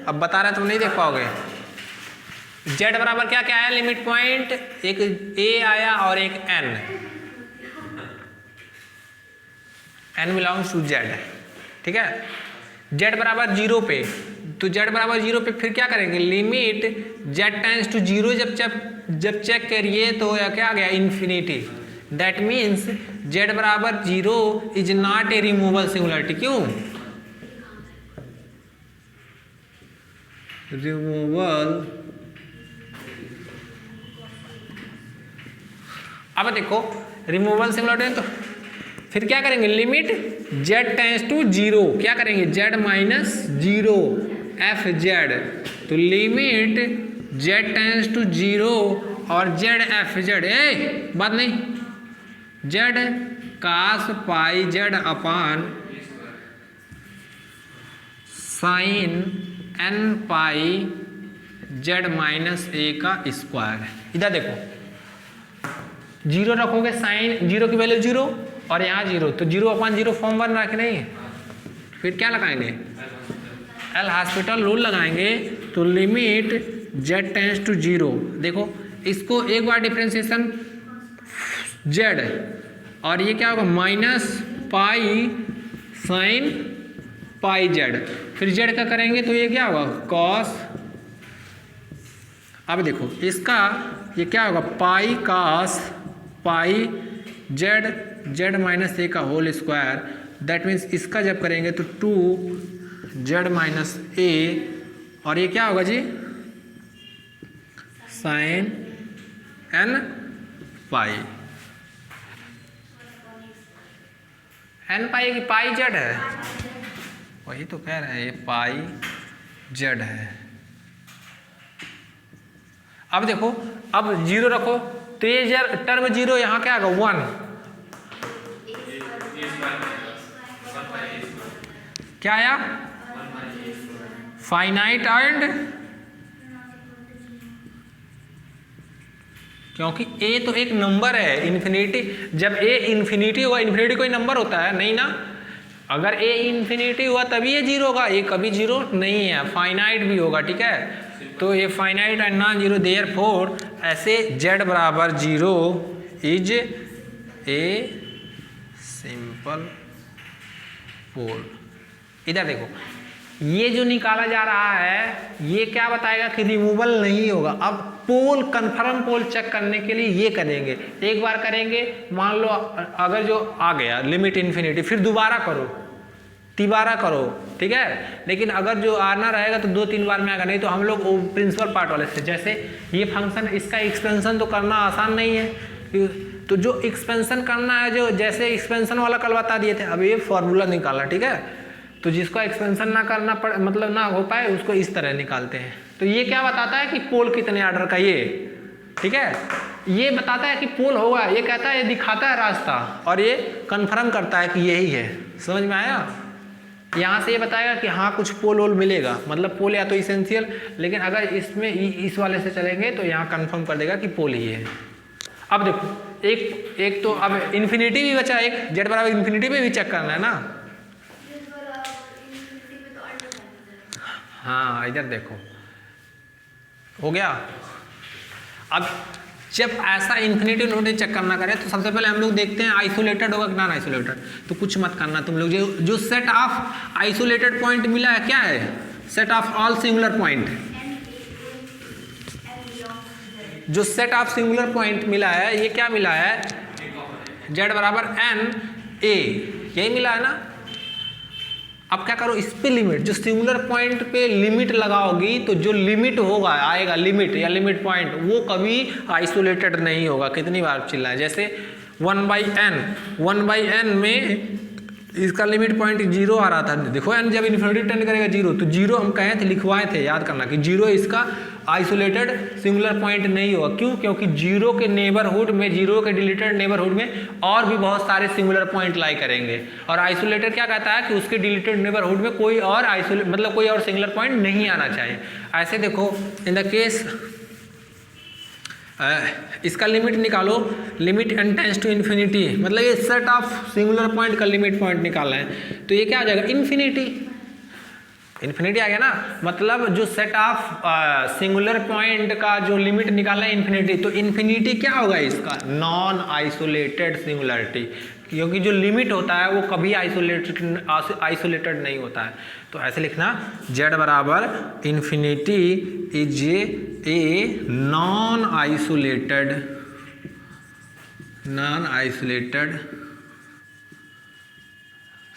अब बता रहे तुम नहीं देख पाओगे। जेड बराबर क्या क्या आया, लिमिट पॉइंट एक ए आया और एक N, N belongs to Z, ठीक है। जेड बराबर 0 पे, तो जेड बराबर 0 पे फिर क्या करेंगे, लिमिट जेड टेंड्स टू 0 जब चेक करिए तो क्या आ गया, इन्फिनिटी। दैट मीन्स जेड बराबर 0 is not a removal singularity. क्यों, रिमूवल, अब देखो रिमूवल सिंगुलरिटी, तो फिर क्या करेंगे, लिमिट जेड टेंड्स टू 0 क्या करेंगे, जेड माइनस 0 एफ जेड, तो लिमिट जेड टेंड्स टू 0 और जेड एफ जेड, बात नहीं, Z cos pi z upon sign N pi Z minus A का स्क्वायर। इधर देखो 0 रखोगे, साइन 0 की वैल्यू 0 और यहाँ 0, तो 0 अपान 0 फॉर्म बन रहा कि नहीं, फिर क्या लगाएंगे, एल हॉस्पिटल रूल लगाएंगे, तो लिमिट जेड टेंड्स टू 0, देखो इसको एक बार डिफ्रेंसिएशन जेड, और ये क्या होगा, minus pi sine pi Z, फिर जेड का करेंगे तो ये क्या होगा, कॉस, अब देखो इसका ये क्या होगा, pi cos pi Z Z minus A का होल स्क्वायर, दैट मीन्स इसका जब करेंगे तो 2 जेड माइनस ए, और ये क्या होगा जी, साइन एन पाई, एन पाई की पाई जेड है, वही तो कह रहे हैं, ये पाई जेड है। अब देखो, अब 0 रखो तो ये टर्म 0 यहाँ क्या आएगा 1, क्या आया फाइनाइट एंड, क्योंकि ए तो एक नंबर है इन्फिनिटी, जब ए इन्फिनिटी हुआ, इन्फिनिटी कोई नंबर होता है नहीं ना, अगर ए इन्फिनिटी हुआ तभी ये 0 होगा, ए कभी 0 नहीं है, फाइनाइट भी होगा, ठीक है। तो ये finite and non zero, therefore ऐसे z बराबर 0 इज ए सिंपल पोल। इधर देखो, ये जो निकाला जा रहा है ये क्या बताएगा कि रिमूवल नहीं होगा। अब पोल कंफर्म पोल चेक करने के लिए ये करेंगे, एक बार करेंगे, मान लो अगर जो आ गया लिमिट इन्फिनिटी, फिर दोबारा करो, तिबारा करो, ठीक है। लेकिन अगर जो आना रहेगा तो 2-3 बार में आएगा, नहीं तो हम लोग प्रिंसिपल पार्ट वाले से, जैसे ये फंक्शन इसका एक्सपेंशन तो करना आसान नहीं है, तो जो एक्सपेंशन करना है, जो जैसे एक्सपेंशन वाला कल बता दिए थे, अब ये फॉर्मूला निकालना, ठीक है। तो जिसको एक्सपेंशन ना करना पड़, मतलब ना हो पाए, उसको इस तरह निकालते हैं। तो ये क्या बताता है कि पोल कितने आर्डर का, ये ठीक है, ये बताता है कि पोल होगा, ये कहता है, ये दिखाता है रास्ता, और ये कंफर्म करता है कि यही है। समझ में आया? यहाँ से ये बताएगा कि हाँ कुछ पोल वोल मिलेगा, मतलब पोल या तो इसेंशियल, लेकिन अगर इसमें इस वाले से चलेंगे तो यहाँ कंफर्म कर देगा कि पोल ही है। अब देखो एक तो अब इन्फिनिटी भी बचा, एक z बराबर इन्फिनिटी पे भी चेक करना है ना। हाँ इधर देखो, हो गया। अब जब ऐसा इन्फिनिटी नोट चेक करना करें तो सबसे पहले हम लोग देखते हैं आइसोलेटेड होगा कि नॉन आइसोलेटेड। तो कुछ मत करना तुम लोग, जो सेट ऑफ आइसोलेटेड पॉइंट मिला है क्या है, set of all singular point, जो सेट ऑफ सिंगुलर पॉइंट मिला है, ये क्या मिला है, z बराबर n a, यही मिला है ना। अब क्या करो, इस पे लिमिट, जो सिंगुलर पॉइंट पे लिमिट लगाओगी तो जो लिमिट होगा आएगा, लिमिट या लिमिट पॉइंट, वो कभी आइसोलेटेड नहीं होगा। कितनी बार चिल्लाए, जैसे 1/n में इसका लिमिट पॉइंट 0 आ रहा था, देखो n जब इन्फिनिटी टेंड करेगा 0, तो 0 हम कहे थे, लिखवाए थे, याद करना कि 0 इसका आइसोलेटेड सिंगुलर पॉइंट नहीं होगा। क्यों? क्योंकि 0 के नेबरहुड में, 0 के डिलीटेड नेबरहुड में और भी बहुत सारे सिंगुलर पॉइंट लाई करेंगे, और आइसोलेटेड क्या कहता है कि उसके डिलीटेड नेबरहुड में कोई और मतलब कोई और सिंगुलर पॉइंट नहीं आना चाहिए। ऐसे देखो, इन द केस इसका लिमिट निकालो, limit n tends to infinity, मतलब ये सेट ऑफ सिंगुलर पॉइंट का लिमिट पॉइंट निकालना है, तो ये क्या आ जाएगा, इन्फिनिटी। इन्फिनिटी आ गया ना, मतलब जो सेट ऑफ सिंगुलर पॉइंट का जो लिमिट निकालना है इन्फिनिटी, तो इन्फिनिटी क्या होगा इसका, नॉन आइसोलेटेड सिंगुलरिटी, क्योंकि जो लिमिट होता है वो कभी आइसोलेटेड नहीं होता है। तो ऐसे लिखना, z बराबर infinity is a non isolated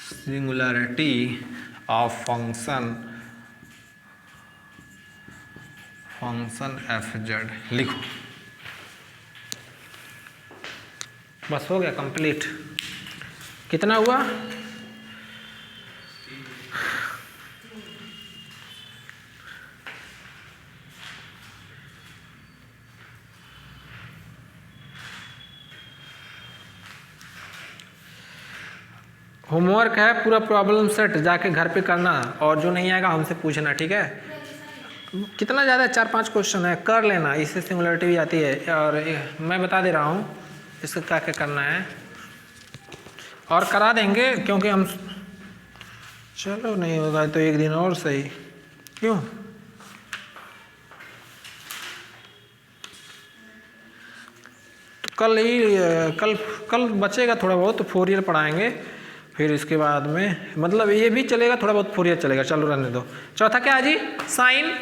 singularity of function f(z)। लिखो, बस हो गया कंप्लीट। कितना हुआ, होमवर्क है पूरा प्रॉब्लम सेट, जाके घर पे करना, और जो नहीं आएगा हमसे पूछना, ठीक है। कितना ज़्यादा, 4-5 क्वेश्चन है, कर लेना, इससे सिंगुलरिटी भी आती है, और मैं बता दे रहा हूँ इसका क्या क्या करना है, और करा देंगे, क्योंकि हम, चलो नहीं होगा तो एक दिन और सही, क्यों, तो कल बचेगा थोड़ा बहुत, तो फोरियर पढ़ाएंगे, फिर इसके बाद में मतलब ये भी चलेगा, थोड़ा बहुत फोरियर चलेगा, चलो रहने दो। चौथा क्या है जी, साइन,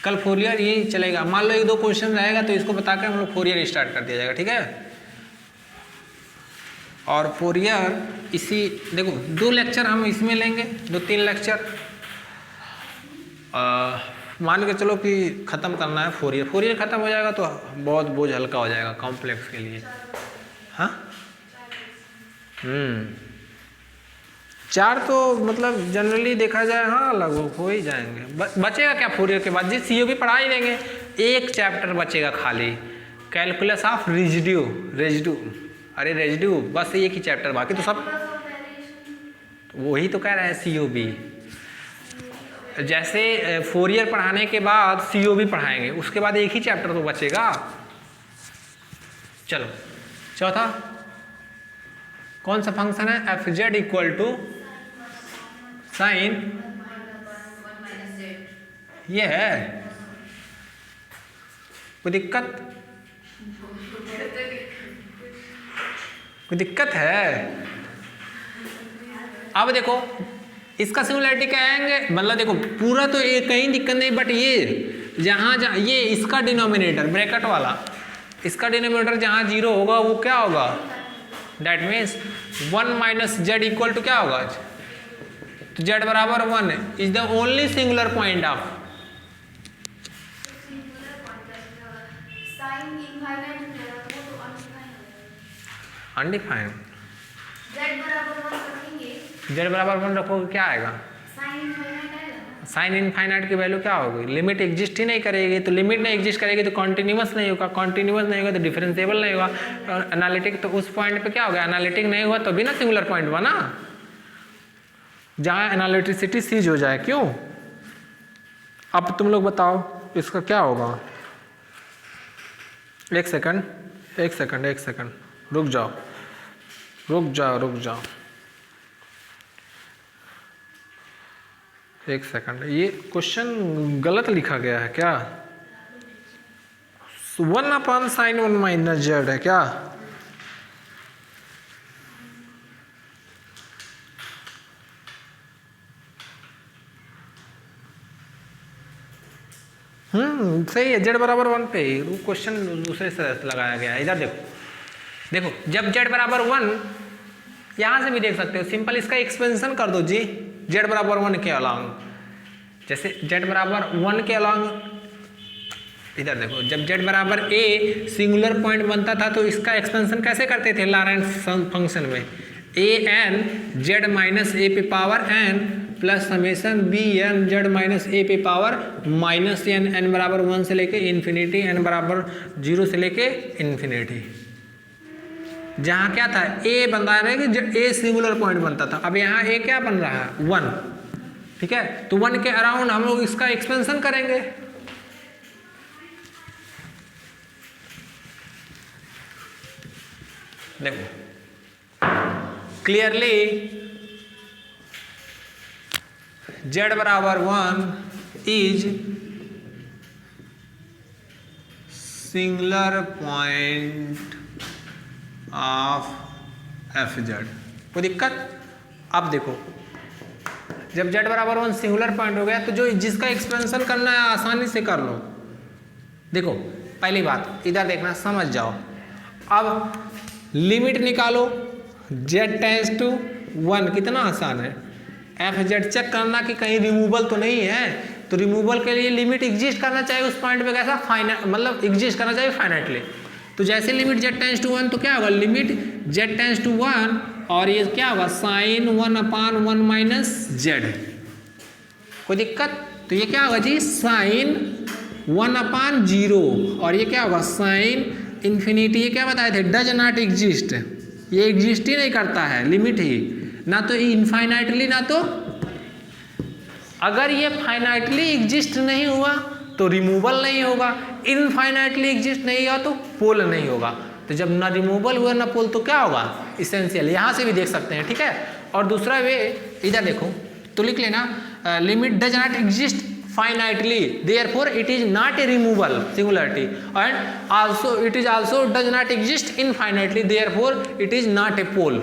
कल फोरियर ये चलेगा। मान लो 1-2 क्वेश्चन रहेगा तो इसको बता के हम लोग फोरियर स्टार्ट कर दिया जाएगा, ठीक है। और फोरियर इसी, देखो 2 लेक्चर हम इसमें लेंगे, 2-3 लेक्चर, मान के चलो कि ख़त्म करना है फोरियर ख़त्म हो जाएगा तो बहुत बोझ हल्का हो जाएगा कॉम्प्लेक्स के लिए। हाँ 4 तो मतलब जनरली देखा जाए हाँ लगभग हो ही जाएंगे। बचेगा क्या फोरियर के बाद? जी सीओबी पढ़ा ही देंगे। एक चैप्टर बचेगा खाली, कैलकुलस ऑफ रेजिड्यू। अरे रेजिड्यू बस एक ही चैप्टर, बाकी तो सब वही तो कह रहे हैं सीओबी। जैसे फोरियर पढ़ाने के बाद सीओबी पढ़ाएंगे, उसके बाद एक ही चैप्टर तो बचेगा। चलो चौथा कौन सा फंक्शन है? F Z equal to sine, ये है कोई दिक्कत है? अब देखो इसका सिमिलरिटी कहेंगे, मतलब देखो पूरा तो ये कहीं दिक्कत नहीं, बट ये जहाँ ये इसका डिनोमिनेटर ब्रैकेट वाला, इसका डिनोमिनेटर जहाँ 0 होगा वो क्या होगा? That means 1 minus Z equal to क्या होगा? तो जेड बराबर 1 is the only singular point of undefined. Z बराबर 1 रखोगे क्या आएगा? साइन इनफाइनाइट की वैल्यू क्या होगी? लिमिट एग्जिस्ट ही नहीं करेगी, तो लिमिट नहीं एग्जिस्ट करेगी तो कॉन्टिन्यूअस नहीं होगा, कॉन्टिन्यूअस नहीं होगा तो डिफरेंशिएबल नहीं होगा, और एनालिटिक तो उस पॉइंट पे क्या होगा? एनालिटिक नहीं हुआ तो भी ना सिंगुलर पॉइंट बना, जहाँ एनालिटिसिटी सीज हो जाए। क्यों? अब तुम लोग बताओ इसका क्या होगा? एक सेकंड रुक जाओ। एक सेकंड, ये क्वेश्चन गलत लिखा गया है क्या? 1/sin 1 माइनस जेड है क्या? सही है, जेड बराबर 1 पे ही क्वेश्चन दूसरे से लगाया गया है। इधर देखो जब जेड बराबर 1, यहां से भी देख सकते हो, सिंपल इसका एक्सपेंशन कर दो जी, जेड बराबर 1 के अलॉन्ग। जैसे जेड बराबर 1 के अलॉन्ग, इधर देखो जब जेड बराबर ए सिंगुलर पॉइंट बनता था तो इसका एक्सपेंशन कैसे करते थे लॉरेंट फंक्शन में? A N Z minus A पे power N plus summation B N Z minus A पे पावर माइनस एन, एन बराबर 1 से लेके इन्फिनिटी, एन बराबर 0 से लेके इन्फिनिटी। जहाँ क्या था? ए बन रहा है कि ए सिंगुलर पॉइंट बनता था, अब यहाँ ए क्या बन रहा है? 1। ठीक है, तो 1 के अराउंड हम लोग इसका एक्सपेंशन करेंगे। देखो क्लियरली जेड बराबर 1 is singular point of F Z. कोई दिक्कत? अब देखो जब जेड बराबर 1 सिंगुलर पॉइंट हो गया तो जो जिसका एक्सपेंशन करना है आसानी से कर लो। देखो पहली बात इधर देखना, समझ जाओ। अब लिमिट निकालो, जेड टेंड्स टू 1, कितना आसान है। एफ जेड चेक करना कि कहीं रिमूवल तो नहीं है, तो रिमूवल के लिए लिमिट एग्जिस्ट करना चाहिए उस पॉइंट पे, कैसा? फाइनाइट, मतलब एग्जिस्ट करना चाहिए फाइनाइटली। तो जैसे लिमिट जेड टेंड्स टू 1 तो क्या होगा? लिमिट जेड टेंड्स टू 1 और ये क्या होगा? Sine 1/1 minus Z. कोई दिक्कत? तो ये क्या होगा जी? साइन 1/0 और ये क्या होगा? Sine infinity. ये क्या बताए थे? डज नॉट एग्जिस्ट, ये एग्जिस्ट ही नहीं करता है, लिमिट ही ना तो इनफाइनाइटली ना तो, अगर ये फाइनाइटली एग्जिस्ट नहीं हुआ तो रिमूवल नहीं होगा, इनफाइनाइटली एग्जिस्ट नहीं हुआ तो पोल नहीं होगा। तो जब ना रिमूवल हुआ ना पोल तो क्या होगा? इसेंशियल। यहाँ से भी देख सकते हैं, ठीक है। और दूसरा वे इधर देखो तो लिख लेना, limit does not exist finitely, therefore it is not a removal singularity, and also it is also does not exist infinitely, therefore it is not a pole।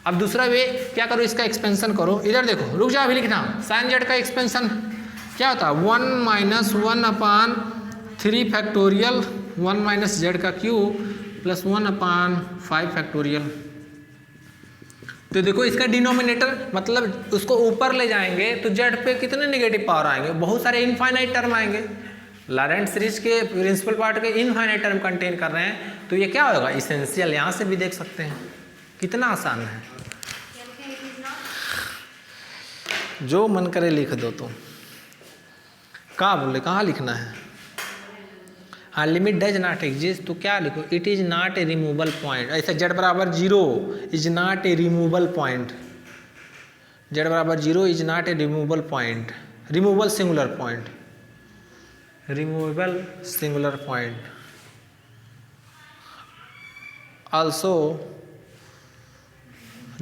अब दूसरा वे क्या करो? इसका एक्सपेंशन करो। इधर देखो, रुक जाओ, अभी लिखना। साइन जेड का एक्सपेंशन क्या होता है? 1 माइनस 1/3 फैक्टोरियल 1 माइनस जेड का क्यूब प्लस 1/5 फैक्टोरियल। तो देखो इसका डिनोमिनेटर मतलब उसको ऊपर ले जाएंगे तो जेड पे कितने नेगेटिव पावर आएंगे? बहुत सारे इनफाइनाइट टर्म आएंगे। लॉरेंट सीरीज के प्रिंसिपल पार्ट के इनफाइनाइट टर्म कंटेन कर रहे हैं, तो ये क्या होगा? इसेंशियल। यहाँ से भी देख सकते हैं, कितना आसान है। जो मन करे लिख दो तुम। कहाँ बोले, कहाँ लिखना है? हाँ, लिमिट डज नॉट एग्जिस्ट तो क्या लिखो, it is not a removal point. ऐसे z बराबर 0 is not a removal point, z बराबर 0 is not a removal point, removal singular point, removable singular point. Also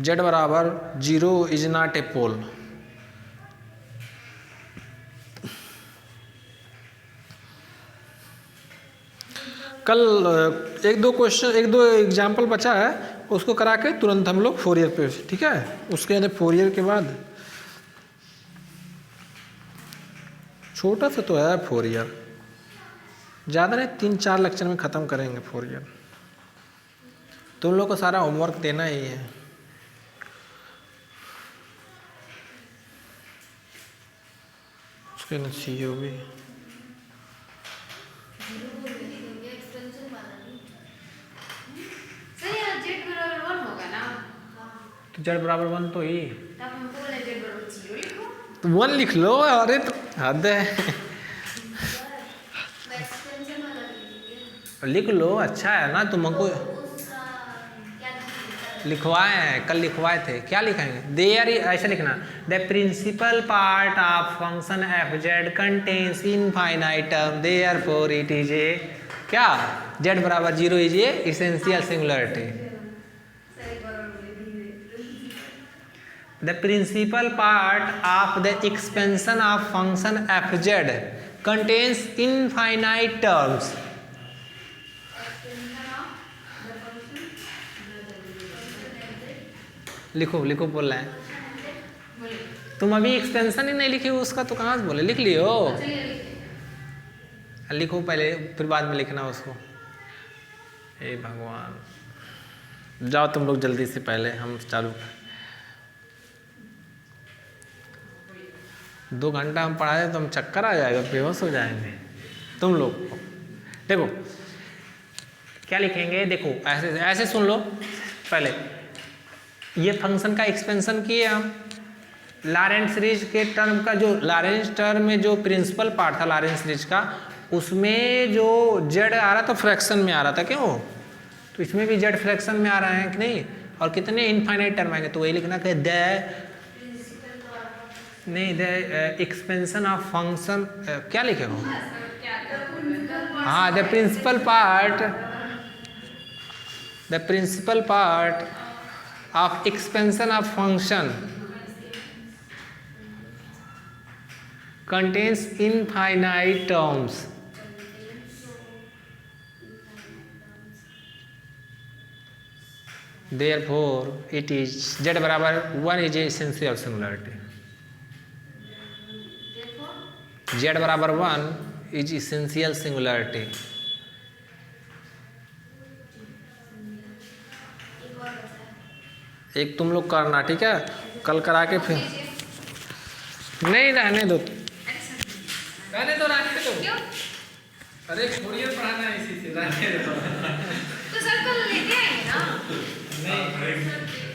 z बराबर 0 इज नॉट ए पोल। कल एक दो एग्जाम्पल बचा है, उसको करा के तुरंत हम लोग फोरियर पे, ठीक है? उसके अंदर फोरियर के बाद छोटा सा तो है फोरियर, ज़्यादा नहीं, 3-4 लेक्चर में ख़त्म करेंगे फोरियर। तुम लोग को सारा होमवर्क देना ही है। उसके अंदर COB तो z बराबर 1 तो ही, तो 1 लिख लो। अरे तो हद है, लिख लो, अच्छा है ना। तुमको लिखवाए हैं, कल लिखवाए थे, क्या लिखेंगे? देयर, ऐसा लिखना, the principal part of function f(z) contains infinite term, therefore it is a क्या, z बराबर 0 is a essential singularity. The principal part of the expansion of function f(z) contains infinite terms. लिखो लिखो बोल रहे हैं। तुम अभी एक्सपेंशन ही नहीं लिखी हो उसका, तो कहाँ से बोले? लिख लियो, लिखो पहले, फिर बाद में लिखना उसको। हे भगवान, जाओ तुम लोग जल्दी से, पहले हम चालू। 2 घंटा हम पढ़ाए तो हम चक्कर आ जाएगा, बेहोश हो जाएंगे तुम लोग। देखो क्या लिखेंगे, देखो ऐसे ऐसे सुन लो। पहले ये फंक्शन का एक्सपेंशन किए हम, लॉरेंट सीरीज के टर्म का, जो लॉरेंट टर्म में जो प्रिंसिपल पार्ट था लॉरेंट सीरीज का, उसमें जो z आ रहा था फ्रैक्शन में आ रहा था, क्यों? तो इसमें भी z फ्रैक्शन में आ रहा है कि नहीं? और कितने इनफाइनाइट टर्म आएंगे, तो वही लिखना कि द एक्सपेंशन ऑफ फंक्शन, क्या लिखे हो? हाँ, the principal part of expansion of function contains infinite terms, therefore it is z बराबर 1 इज एसेंशियल सिंगुलरिटी। z बराबर 1 इज इसेंशियल सिंगुलरिटी। एक तुम लोग करना, ठीक है? कल करा के फिर नहीं, रहने दो, रहने दो, रहने दो। क्यों? अरे फोरियर पढ़ाना है, इसी से रहने दो। तो सर कल लेके आएंगे ना? नहीं